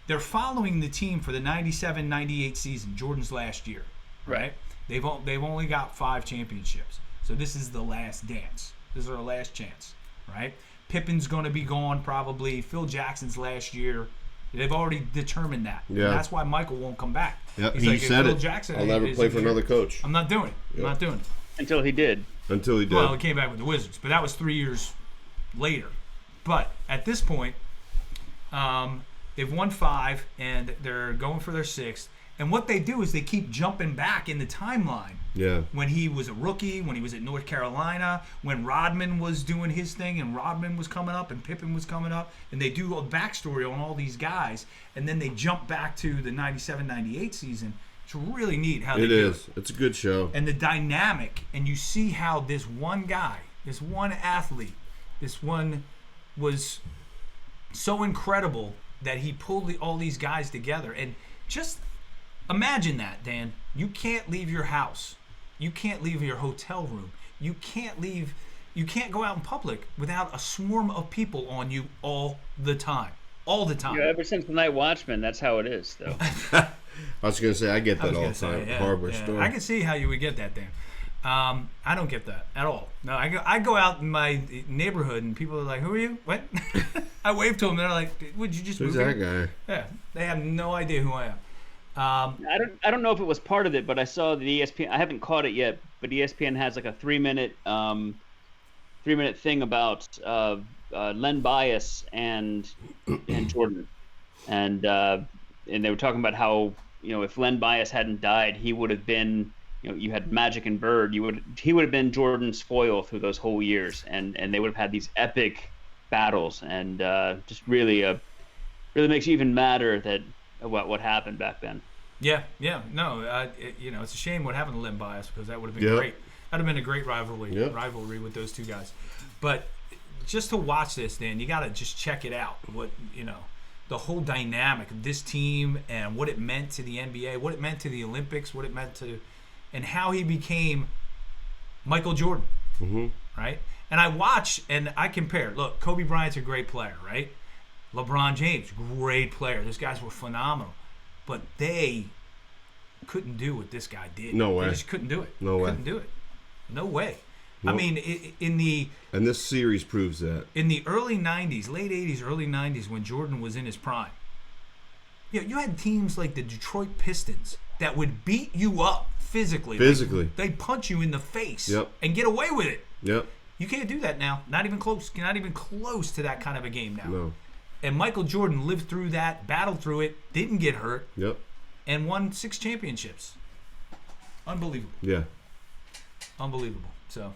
they're following the team for the 97-98 season, Jordan's last year, right? They've only got 5 championships. So this is the last dance. This is our last chance, right? Pippen's going to be gone probably. Phil Jackson's last year. They've already determined that. Yeah. And that's why Michael won't come back. Yep, He's he like, if said Phil it. Jackson I'll never isn't play for here, another coach. I'm not doing it. I'm not doing it. Until he did. Until he did. Well, he came back with the Wizards, but that was 3 years later. But at this point, they've won 5, and they're going for their 6th. And what they do is they keep jumping back in the timeline. Yeah. When he was a rookie, when he was at North Carolina, when Rodman was doing his thing and Rodman was coming up and Pippen was coming up, and they do a backstory on all these guys, and then they jump back to the 97-98 season. It's really neat how they It do is. It's a good show. and the dynamic, and you see how this one guy, this one athlete, this one was so incredible that he pulled all these guys together. And just imagine that, Dan. You can't leave your house. You can't leave your hotel room. You can't go out in public without a swarm of people on you all the time. All the time. Yeah, ever since the Night Watchman, that's how it is, though. I was going to say, I get I was that all gonna the time. say, yeah, Hardware yeah. store. I can see how you would get that, Dan. I don't get that at all. No, I go out in my neighborhood and people are like, "Who are you?" What? I wave to them. They're like, "Would you just Who's move that here?" guy? Yeah, they have no idea who I am. I don't know if it was part of it, but I saw the ESPN. I haven't caught it yet, but ESPN has like a 3-minute thing about Len Bias and Jordan, and they were talking about how if Len Bias hadn't died, he would have been you had Magic and Bird. He would have been Jordan's foil through those whole years, and they would have had these epic battles, and just really makes you even madder that what happened back then. Yeah, no, it's a shame what happened to Len Bias, because that would have been great. That'd have been a great rivalry with those two guys. But just to watch this, Dan, you got to just check it out. The whole dynamic of this team and what it meant to the NBA, what it meant to the Olympics, what it meant to, and how he became Michael Jordan, right? And I watch and I compare. Look, Kobe Bryant's a great player, right? LeBron James, great player. Those guys were phenomenal. But they couldn't do what this guy did. No way. They just couldn't do it. No way. Couldn't do it. No way. Nope. I mean, and this series proves that. In the early 90s, late 80s, early 90s, when Jordan was in his prime, you had teams like the Detroit Pistons that would beat you up physically. They'd punch you in the face and get away with it. Yep. You can't do that now. Not even close. Not even close to that kind of a game now. No. And Michael Jordan lived through that, battled through it, didn't get hurt, and won 6 championships. Unbelievable. Yeah. Unbelievable. So,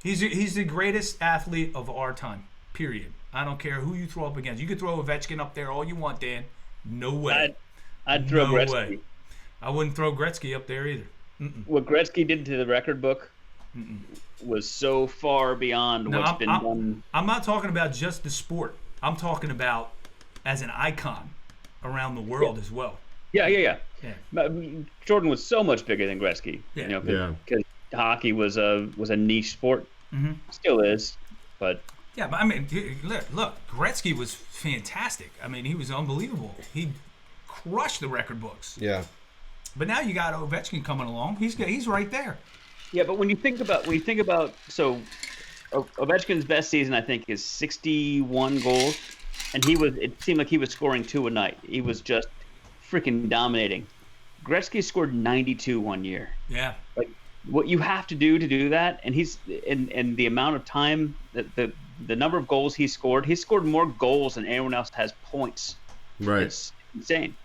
he's the greatest athlete of our time. Period. I don't care who you throw up against. You could throw Ovechkin up there all you want, Dan. No way. I'd throw Gretzky. Way. I wouldn't throw Gretzky up there either. What Gretzky did to the record book was so far beyond what's been done. I'm not talking about just the sport. I'm talking about as an icon around the world as well. Yeah. Jordan was so much bigger than Gretzky. Because hockey was a niche sport. Still is, but. Yeah, but I mean, look, Gretzky was fantastic. I mean, he was unbelievable. He crushed the record books. Yeah. But now you got Ovechkin coming along. He's right there. Yeah, but when you think about so Ovechkin's best season, I think, is 61 goals, and it seemed like he was scoring 2 a night. He was just freaking dominating. Gretzky scored 92 one year. Yeah. Like, what you have to do that, and he's and the amount of time that the number of goals he scored more goals than anyone else has points. Right. It's insane.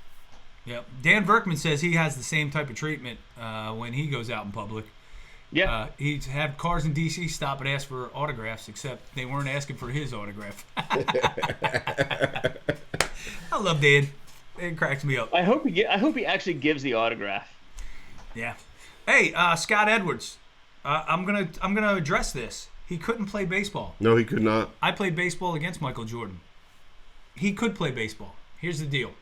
Yeah. Dan Verkman says he has the same type of treatment when he goes out in public. Yeah. He'd have cars in D.C. stop and ask for autographs, except they weren't asking for his autograph. I love Dan. It cracks me up. I hope he actually gives the autograph. Yeah. Hey, Scott Edwards. I'm gonna address this. He couldn't play baseball. No, he could not. I played baseball against Michael Jordan. He could play baseball. Here's the deal.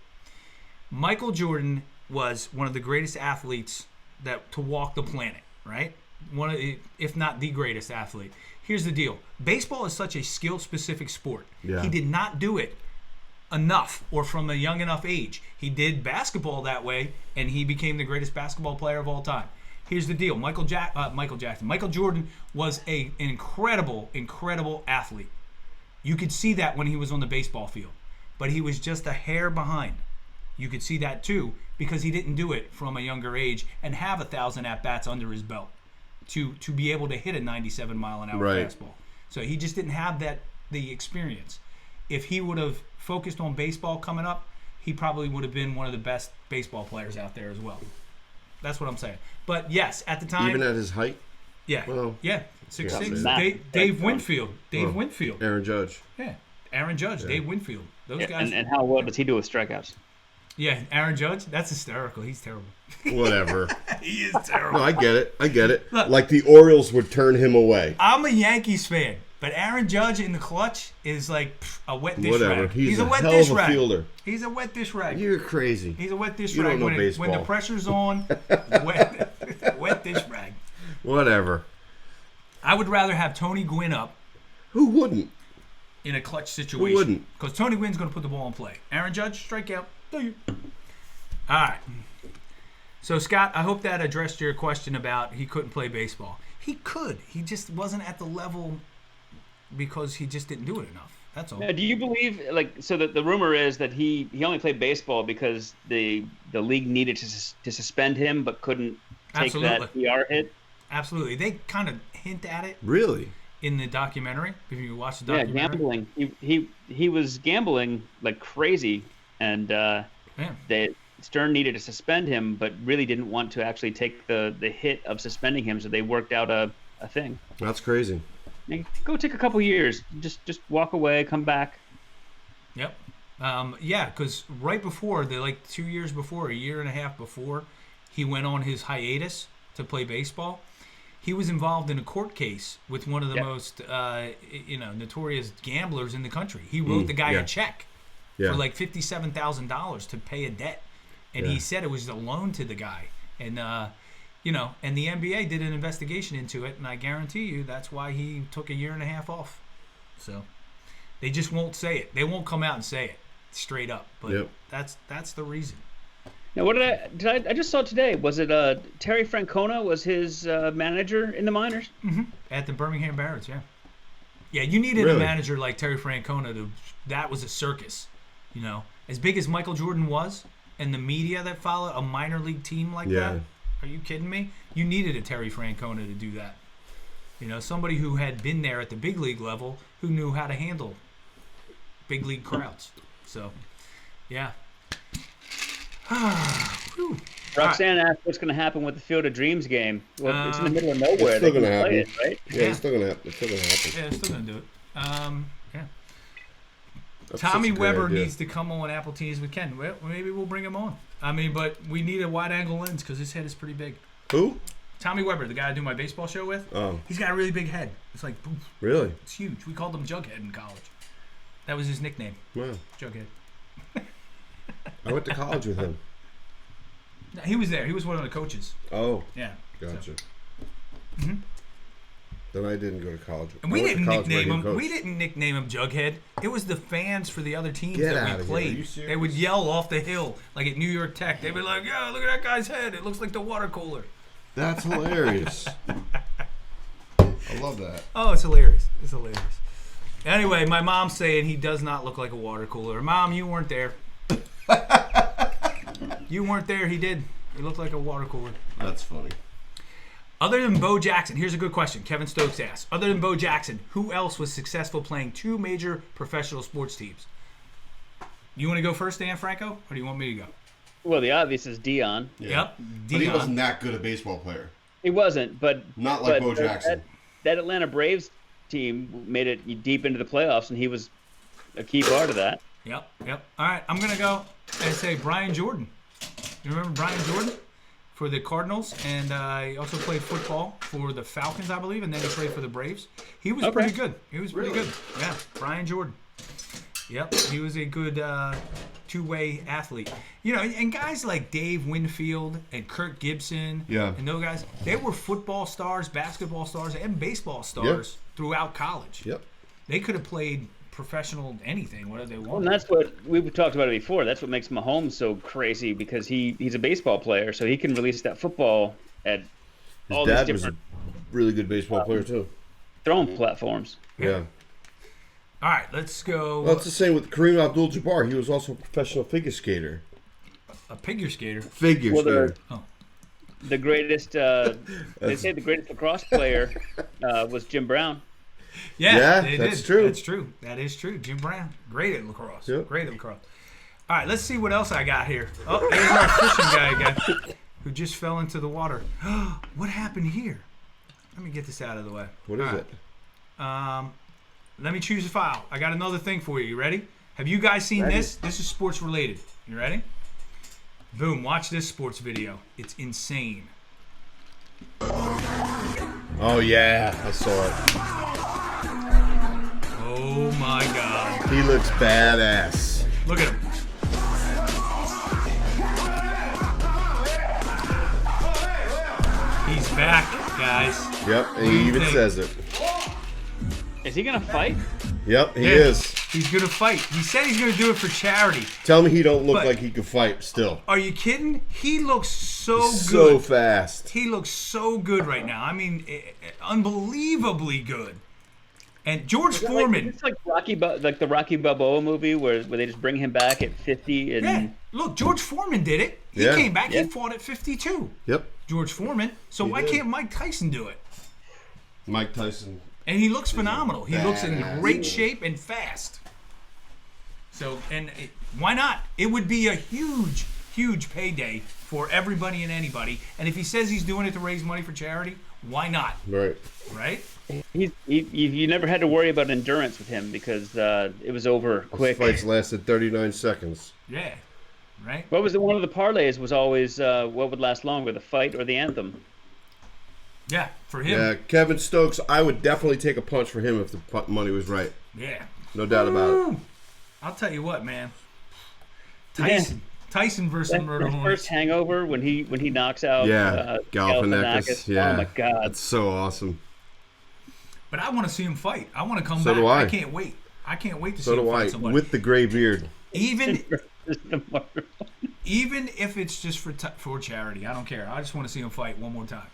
Michael Jordan was one of the greatest athletes to walk the planet, right? If not the greatest athlete. Here's the deal. Baseball is such a skill-specific sport. Yeah. He did not do it enough or from a young enough age. He did basketball that way, and he became the greatest basketball player of all time. Here's the deal. Michael Jordan was an incredible athlete. You could see that when he was on the baseball field. But he was just a hair behind. You could see that too because he didn't do it from a younger age and have 1,000 at-bats under his belt to be able to hit a 97-mile-an-hour fastball. So he just didn't have the experience. If he would have focused on baseball coming up, he probably would have been one of the best baseball players out there as well. That's what I'm saying. But yes, at the time, even at his height. Yeah. Well, 6'6". Dave Winfield. Winfield. Aaron Judge. Yeah. Aaron Judge. Yeah. Dave Winfield. Those guys. And how well does he do with strikeouts? Yeah, Aaron Judge. That's hysterical. He's terrible. Whatever. He is terrible. No, I get it. Look, like the Orioles would turn him away. I'm a Yankees fan, but Aaron Judge in the clutch is like a wet dish rag. He's a wet hell dish of a rag. fielder. He's a wet dish rag. You're crazy. He's a wet dish you rag. Don't know baseball. When the pressure's on, wet dish rag. Whatever. I would rather have Tony Gwynn up. Who wouldn't? In a clutch situation. Who wouldn't? Because Tony Gwynn's going to put the ball in play. Aaron Judge, strikeout. Do you? All right. So, Scott, I hope that addressed your question about he couldn't play baseball. He could. He just wasn't at the level because he just didn't do it enough. That's all. Now, do you believe, so that the rumor is that he only played baseball because the league needed to suspend him but couldn't take that PR hit? Absolutely. They kind of hint at it. Really? In the documentary, if you watch the documentary. Yeah, gambling. He was gambling like crazy, and Stern needed to suspend him, but really didn't want to actually take the hit of suspending him, so they worked out a thing. That's crazy. Go take a couple years. Just walk away, come back. Yep. Yeah, because right before, like 2 years before, a year and a half before, he went on his hiatus to play baseball. He was involved in a court case with one of the most, notorious gamblers in the country. He wrote the guy a check for like $57,000 to pay a debt, and he said it was a loan to the guy. And and the NBA did an investigation into it, and I guarantee you that's why he took a year and a half off. So they just won't say it. They won't come out and say it straight up. But that's the reason. Now, what I just saw today? Was it Terry Francona was his manager in the minors? Mm-hmm. At the Birmingham Barons, yeah. Yeah, you needed a manager like Terry Francona. That was a circus, As big as Michael Jordan was, and the media that followed a minor league team like that. Are you kidding me? You needed a Terry Francona to do that. Somebody who had been there at the big league level, who knew how to handle big league crowds. So, yeah. Roxanne asked what's going to happen with the Field of Dreams game. Well, it's in the middle of nowhere. It's still going to happen. It, right? Yeah, it's still going to happen. Yeah, it's still going to do it. Yeah. That's Tommy such a great Weber idea. needs to come on Appletinis with Ken. Well, maybe we'll bring him on. But we need a wide-angle lens because his head is pretty big. Who? Tommy Weber, the guy I do my baseball show with. Oh. He's got a really big head. It's like, boom. Really? It's huge. We called him Jughead in college. That was his nickname. Wow. Jughead. I went to college with him. No, he was there. He was one of the coaches. Oh. Yeah. Gotcha. So. Then I didn't go to college. And we didn't nickname him. We didn't nickname him Jughead. It was the fans for the other teams that we played. They would yell off the hill, like at New York Tech. They'd be like, "Yo, look at that guy's head. It looks like the water cooler." That's hilarious. I love that. Oh, it's hilarious. It's hilarious. Anyway, my mom's saying he does not look like a water cooler. Mom, you weren't there. You weren't there. He did. He looked like a water cooler. That's funny. Other than Bo Jackson, here's a good question. Kevin Stokes asked, other than Bo Jackson, who else was successful playing two major professional sports teams? You want to go first, Dan Franco, or do you want me to go? Well, the obvious is Dion. Yeah. Yep. But he wasn't that good a baseball player. He wasn't, but not like Bo Jackson. That Atlanta Braves team made it deep into the playoffs, and he was a key part of that. Yep. All right, I'm going to go and say Brian Jordan. You remember Brian Jordan? For the Cardinals, and he also played football for the Falcons, I believe, and then he played for the Braves. He was pretty good. He was pretty good. Yeah, Brian Jordan. Yep, he was a good two-way athlete. And guys like Dave Winfield and Kirk Gibson and those guys, they were football stars, basketball stars, and baseball stars throughout college. Yep. They could have played professional anything, whatever they want. And that's what we've talked about it before. That's what makes Mahomes so crazy, because he's a baseball player, so he can release that football at all these different. His dad was a really good baseball player too. Throwing platforms. Yeah. All right, let's go. Well, it's the same with Kareem Abdul-Jabbar. He was also a professional figure skater. A figure skater. Figure skater. The greatest. They say the greatest lacrosse player was Jim Brown. Yeah, that's true. That's true. That is true. Jim Brown, great at lacrosse. Yep. Great at lacrosse. All right, let's see what else I got here. Oh, there's our fishing guy again, who just fell into the water. What happened here? Let me get this out of the way. What is it? Let me choose a file. I got another thing for you. You ready? Have you guys seen this? This is sports related. You ready? Boom, watch this sports video. It's insane. Oh, yeah, I saw it. Oh, my God. He looks badass. Look at him. He's back, guys. Yep, and he even says it. Is he going to fight? Yep, he is. He's going to fight. He said he's going to do it for charity. Tell me he don't look like he could fight still. Are you kidding? He looks so good. So fast. He looks so good right now. I mean, unbelievably good. And George Foreman. It's like the Rocky Balboa movie where they just bring him back at 50. And yeah, look, George Foreman did it. He came back. Yeah. He fought at 52. Yep. George Foreman. So why can't Mike Tyson do it? Mike Tyson. And he looks phenomenal. He looks in great shape and fast. So, why not? It would be a huge huge payday for everybody and anybody. And if he says he's doing it to raise money for charity, why not? Right. Right? You never had to worry about endurance with him because it was over quick. Those fights lasted 39 seconds. Yeah. Right? What was it? One of the parlays was always what would last longer, the fight or the anthem? Yeah, for him. Yeah, Kevin Stokes, I would definitely take a punch for him if the money was right. Yeah. No doubt about it. I'll tell you what, man. Tyson versus That Murder Hornets. first hangover when he knocks out Galifianakis. Yeah. Oh my God. That's so awesome. But I want to see him fight. I want to come So back. do I. I can't wait. I can't wait to So see him do fight I, somebody. with the gray beard. Even if it's just for charity, I don't care. I just want to see him fight one more time.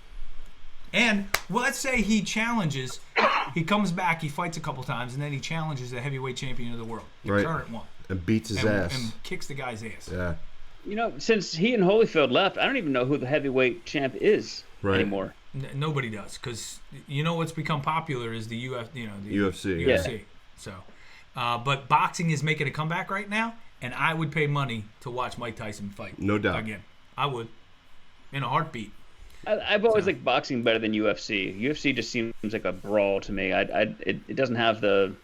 And well, let's say he challenges, he comes back, he fights a couple times, and then he challenges the heavyweight champion of the world, the Right. current one, And beats his ass. and kicks the guy's ass. Yeah. Since he and Holyfield left, I don't even know who the heavyweight champ is anymore. Nobody does, because you know what's become popular is the UFC. UFC. So, but boxing is making a comeback right now, and I would pay money to watch Mike Tyson fight. No doubt. Again, I would, in a heartbeat. I've always liked boxing better than UFC. UFC just seems like a brawl to me. It doesn't have the.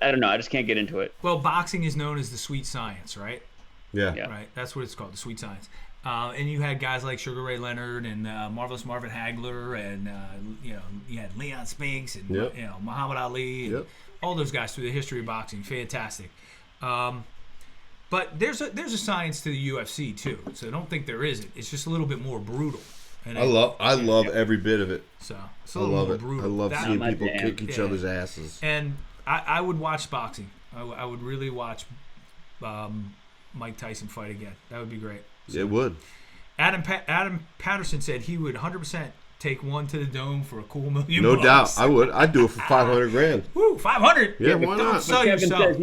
I don't know. I just can't get into it. Well, boxing is known as the sweet science, right? Yeah. Yeah. Right. That's what it's called, the sweet science. And you had guys like Sugar Ray Leonard and Marvelous Marvin Hagler, and you had Leon Spinks and Yep. Muhammad Ali, and Yep. all those guys through the history of boxing. Fantastic. But there's a science to the UFC too, so don't think there isn't. It's just a little bit more brutal. And I love every bit of it. So it's a I little love more it. brutal. I love That- seeing my people jam. kick each Yeah. other's asses. And I would watch boxing. I would really watch Mike Tyson fight again. That would be great. It would. Adam Patterson said he would 100% take one to the dome for a cool $1 million. No doubt. I would. I'd do it for 500 grand. Woo, 500. Yeah, why Don't not? sell Kevin yourself. says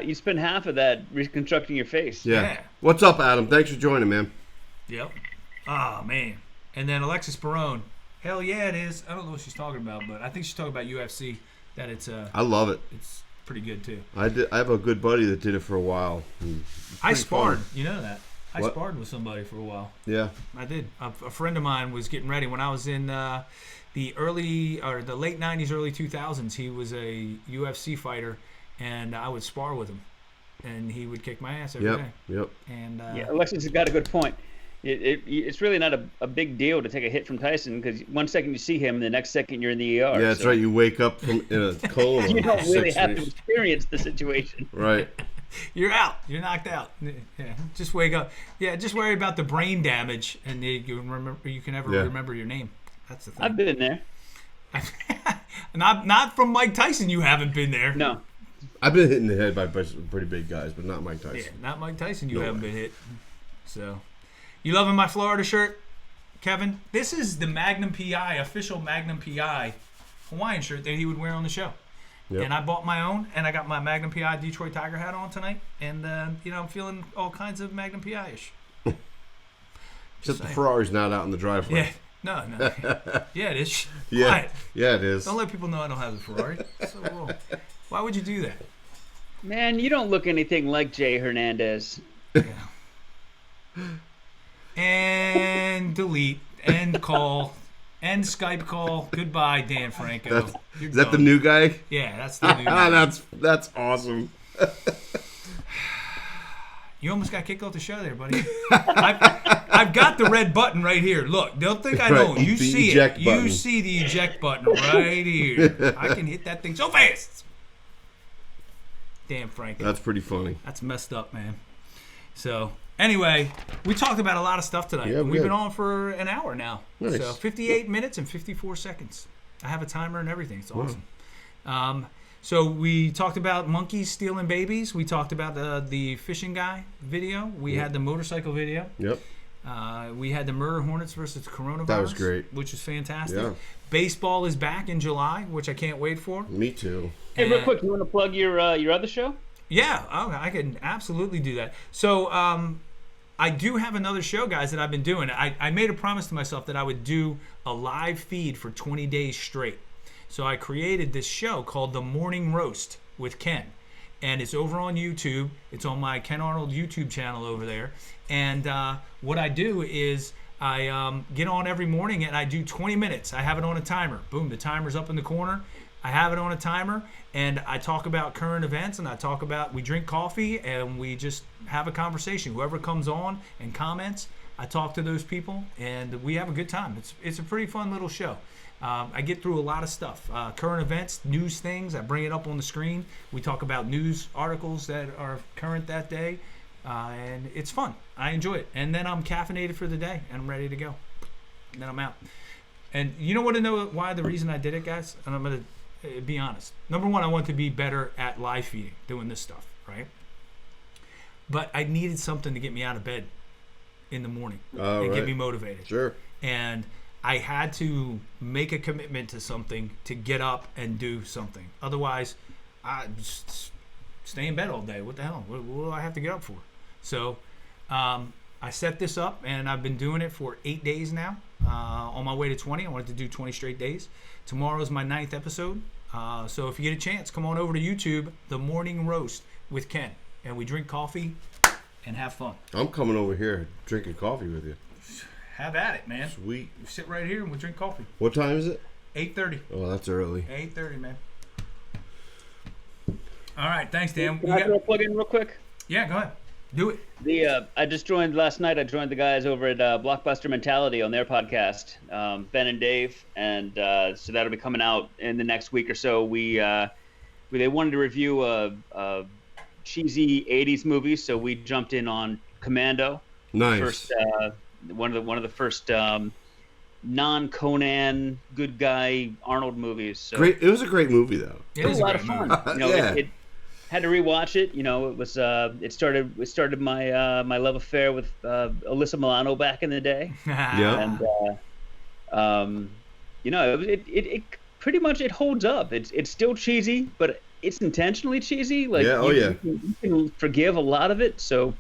you'd spend half of that reconstructing your face. Yeah. Yeah. What's up, Adam? Thanks for joining, man. Yep. Ah, man. And then Alexis Barone. Hell yeah, it is. I don't know what she's talking about, but I think she's talking about UFC. That it's I love it. it's pretty good too. I have a good buddy that did it for a while. I pretty sparred. fun. You know that. I What? sparred with somebody for a while. Yeah. I did. A friend of mine was getting ready when I was in the late 90s, early 2000s. He was a UFC fighter, and I would spar with him, and he would kick my ass every day. Yep. And Yeah, Alexis has got a good point. It's really not a big deal to take a hit from Tyson because one second you see him, and the next second you're in the ER. Yeah, that's so right. You wake up in a coma. You don't really 6 have to weeks. experience the situation. Right. you're out. You're knocked out. Yeah, just wake up. Yeah, just worry about the brain damage, and you can never Yeah. remember your name. That's the thing. I've been there. not from Mike Tyson. You haven't been there. No. I've been hit in the head by pretty big guys, but not Mike Yeah, Tyson. not Mike Tyson. You No haven't way. been hit. So, you loving my Florida shirt, Kevin? This is the Magnum PI, official Magnum PI Hawaiian shirt that he would wear on the show. Yep. And I bought my own, and I got my Magnum PI Detroit Tiger hat on tonight, and I'm feeling all kinds of Magnum PI-ish. Except the saying. Ferrari's not out in the driveway. Yeah, no. Yeah, it is. Shh, Yeah. quiet. Yeah, it is. Don't let people know I don't have the Ferrari. So, well, why would you do that? Man, you don't look anything like Jay Hernandez. And delete, end call, end Skype call. Goodbye, Dan Franco. You're Is that the done. new guy? Yeah, that's the new guy. That's awesome. You almost got kicked off the show there, buddy. I've got the red button right here. Look, don't think I don't. Right, You the see eject it. button. You see the eject button right here. I can hit that thing so fast. Damn, Franco. That's pretty funny. That's messed up, man. So, anyway, we talked about a lot of stuff tonight. Yeah, we We've did. been on for an hour now. Nice. So, 58 minutes and 54 seconds. I have a timer and everything. It's awesome. So, we talked about monkeys stealing babies. We talked about the fishing guy video. We had the motorcycle video. Yep. We had the murder hornets versus coronavirus. That was great. Which was fantastic. Yeah. Baseball is back in July, which I can't wait for. Me too. Hey, real quick, you want to plug your other show? Yeah, I can absolutely do that. So I do have another show, guys, that I've been doing. I made a promise to myself that I would do a live feed for 20 days straight. So I created this show called The Morning Roast with Ken. and it's over on YouTube. It's on my Ken Arnold YouTube channel over there. And what I do is I get on every morning and I do 20 minutes. I have it on a timer. Boom, the timer's up in the corner. I have it on a timer, and I talk about current events, and we drink coffee, and we just have a conversation. Whoever comes on and comments, I talk to those people, and we have a good time. It's a pretty fun little show. I get through a lot of stuff. Current events, news things, I bring it up on the screen. We talk about news articles that are current that day, and it's fun. I enjoy it. And then I'm caffeinated for the day, and I'm ready to go. And then I'm out. And you know what to know why the reason I did it, guys? And I'm going to be honest. Number one, I want to be better at live feeding, doing this stuff, right? But I needed something to get me out of bed in the morning and get me motivated. Sure. And I had to make a commitment to something to get up and do something. Otherwise, I just stay in bed all day. What the hell? What do I have to get up for? So I set this up, and I've been doing it for 8 days now. On my way to 20. I wanted to do 20 straight days. Tomorrow is my 9th episode. So if you get a chance, come on over to YouTube, The Morning Roast with Ken. And we drink coffee and have fun. I'm coming over here drinking coffee with you. Have at it, man. Sweet. You sit right here and we'll drink coffee. What time is it? 8:30. Oh, that's early. 8:30, man. All right, thanks, Dan. Can I throw a plug in real quick? Yeah, go ahead. Do it. I just joined last night. I joined the guys over at Blockbuster Mentality on their podcast, Ben and Dave, and so that'll be coming out in the next week or so. They wanted to review a cheesy '80s movie, so we jumped in on Commando. Nice. First, one of the first non-Conan good guy Arnold movies. So Great. It was a great movie, though. It was is a lot of great fun. movie. You know, Yeah. it had to rewatch it. You know, it was it started my my love affair with Alyssa Milano back in the day. Yeah. And you know, it pretty much it holds up. It's still cheesy, but it's intentionally cheesy. Like you can forgive a lot of it. So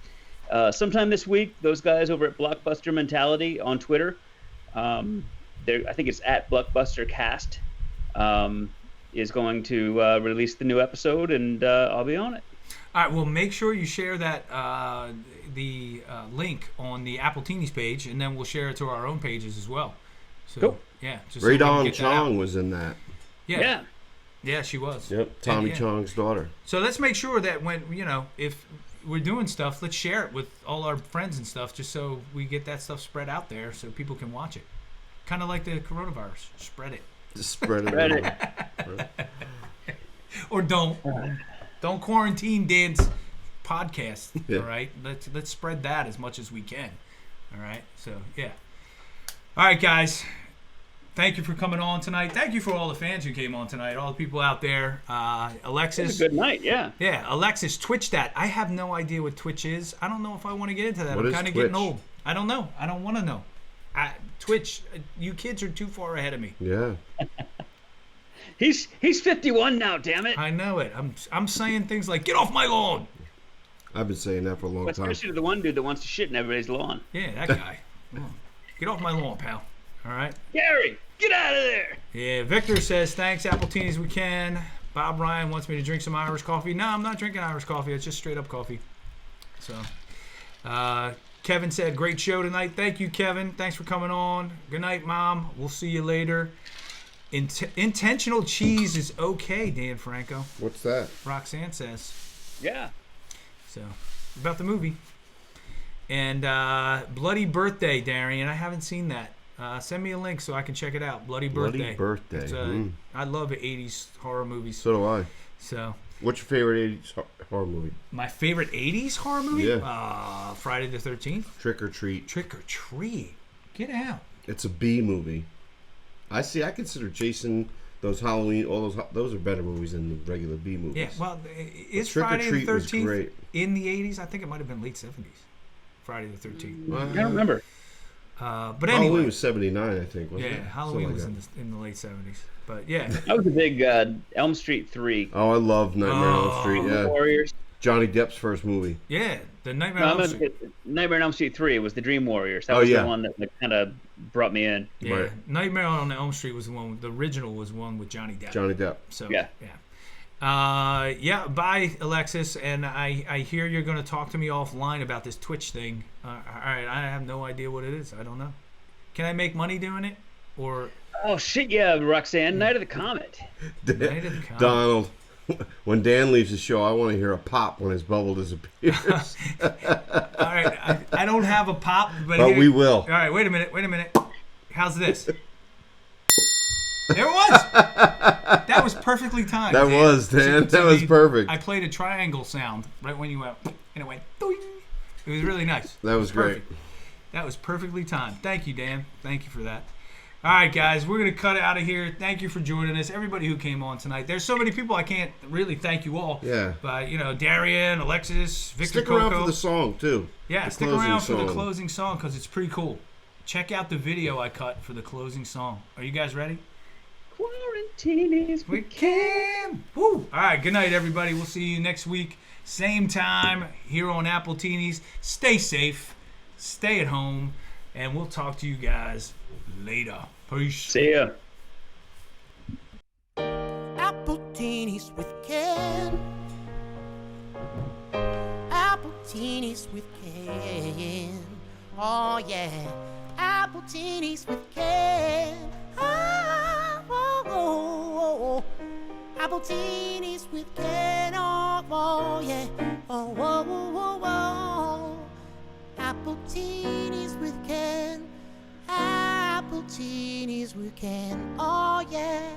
sometime this week, those guys over at Blockbuster Mentality on Twitter, I think it's at Blockbuster Cast, is going to release the new episode, and I'll be on it. All right, well, make sure you share that the link on the Appletinis page, and then we'll share it to our own pages as well. So, Cool. Yeah. Just so we can Radon get that out. Chong was in that. Yeah. Yeah, she was. Yep, Tommy Yeah. Chong's daughter. So let's make sure that when, if we're doing stuff, let's share it with all our friends and stuff, just so we get that stuff spread out there so people can watch it. Kind of like the coronavirus. Spread it. Just spread it Spread around. Or don't. Don't quarantine Dan's podcast. Yeah. All right? Let's spread that as much as we can. All right? So, yeah. All right, guys. Thank you for coming on tonight. Thank you for all the fans who came on tonight, all the people out there. It Alexis. was a good night, yeah. Yeah, Alexis, Twitch that. I have no idea what Twitch is. I don't know if I want to get into that. What I'm is kind of getting Twitch? old. I don't know. I don't want to know. Twitch, you kids are too far ahead of me. Yeah. He's 51 now, damn it. I know it. I'm saying things like, get off my lawn. I've been saying that for a long time. Especially to the one dude that wants to shit in everybody's lawn. Yeah, that guy. Come on. Get off my lawn, pal. All right? Gary, get out of there. Yeah, Victor says, thanks, Appletinis, we can. Bob Ryan wants me to drink some Irish coffee. No, I'm not drinking Irish coffee. It's just straight up coffee. So, Kevin said, great show tonight. Thank you, Kevin. Thanks for coming on. Good night, Mom. We'll see you later. Intentional cheese is okay, Dan Franco. What's that? Roxanne says. Yeah. So, about the movie. And Bloody Birthday, Darian. I haven't seen that. Send me a link so I can check it out. Bloody Birthday. Bloody Birthday. It's, I love 80s horror movies. So do I. So, What's your favorite 80s horror movie? my favorite 80s horror movie? Yeah. Friday the 13th. Trick or Treat. Trick or Treat. Get out. It's a B movie. I consider Jason, those Halloween, all those are better movies than the regular B movies. Yeah, well, is Trick or Friday the Treat was 13th great. in the 80s? I think it might have been late 70s. Friday the 13th. I don't remember. But Halloween anyway. was 79, I think, wasn't Yeah, it? Halloween Something was like in the late 70s. But yeah. I was a big Elm Street 3. that. Oh, I love Nightmare on Elm Street, yeah. Warriors. Johnny Depp's first movie. Yeah, the Nightmare No, on Elm Street. Nightmare on Elm Street 3. It was the Dream Warriors. That Oh, was yeah. the one that kind of brought me in. Yeah, Right. Nightmare on Elm Street was the one. The original was one with Johnny Depp. Johnny Depp. So Yeah. Yeah, bye, Alexis. And I hear you're going to talk to me offline about this Twitch thing. All right, I have no idea what it is. I don't know. Can I make money doing it? Or Oh shit, yeah, Roxanne, Night of the Comet. Night of the Comet. Donald, when Dan leaves the show, I want to hear a pop when his bubble disappears. All right, I don't have a pop, but But here- we will. All right, wait a minute. How's this? There it was. That was perfectly timed. That was, Dan. That was perfect. I played a triangle sound right when you went, and it went. Doing. It was really nice. That was great. Perfect. That was perfectly timed. Thank you, Dan. Thank you for that. All right, guys, we're going to cut out of here. Thank you for joining us. Everybody who came on tonight. There's so many people I can't really thank you all. Yeah. But, Darian, Alexis, Victor Stick around Coco. for the song, too. Yeah, The stick closing around for the song. closing song because it's pretty cool. Check out the video I cut for the closing song. Are you guys ready? Quarantinis. We can. Woo. All right, good night, everybody. We'll see you next week. Same time here on Appletinis. Stay safe. Stay at home. And we'll talk to you guys later. Peace. See ya. Appletinis with Ken. Appletinis with Ken. Oh yeah. Appletinis with Ken. Ah, oh, oh, oh. Appletinis with Ken. Oh, oh yeah. Oh, oh, oh, oh, oh. Appletinis with Ken. Appletinis with Ken. Oh yeah.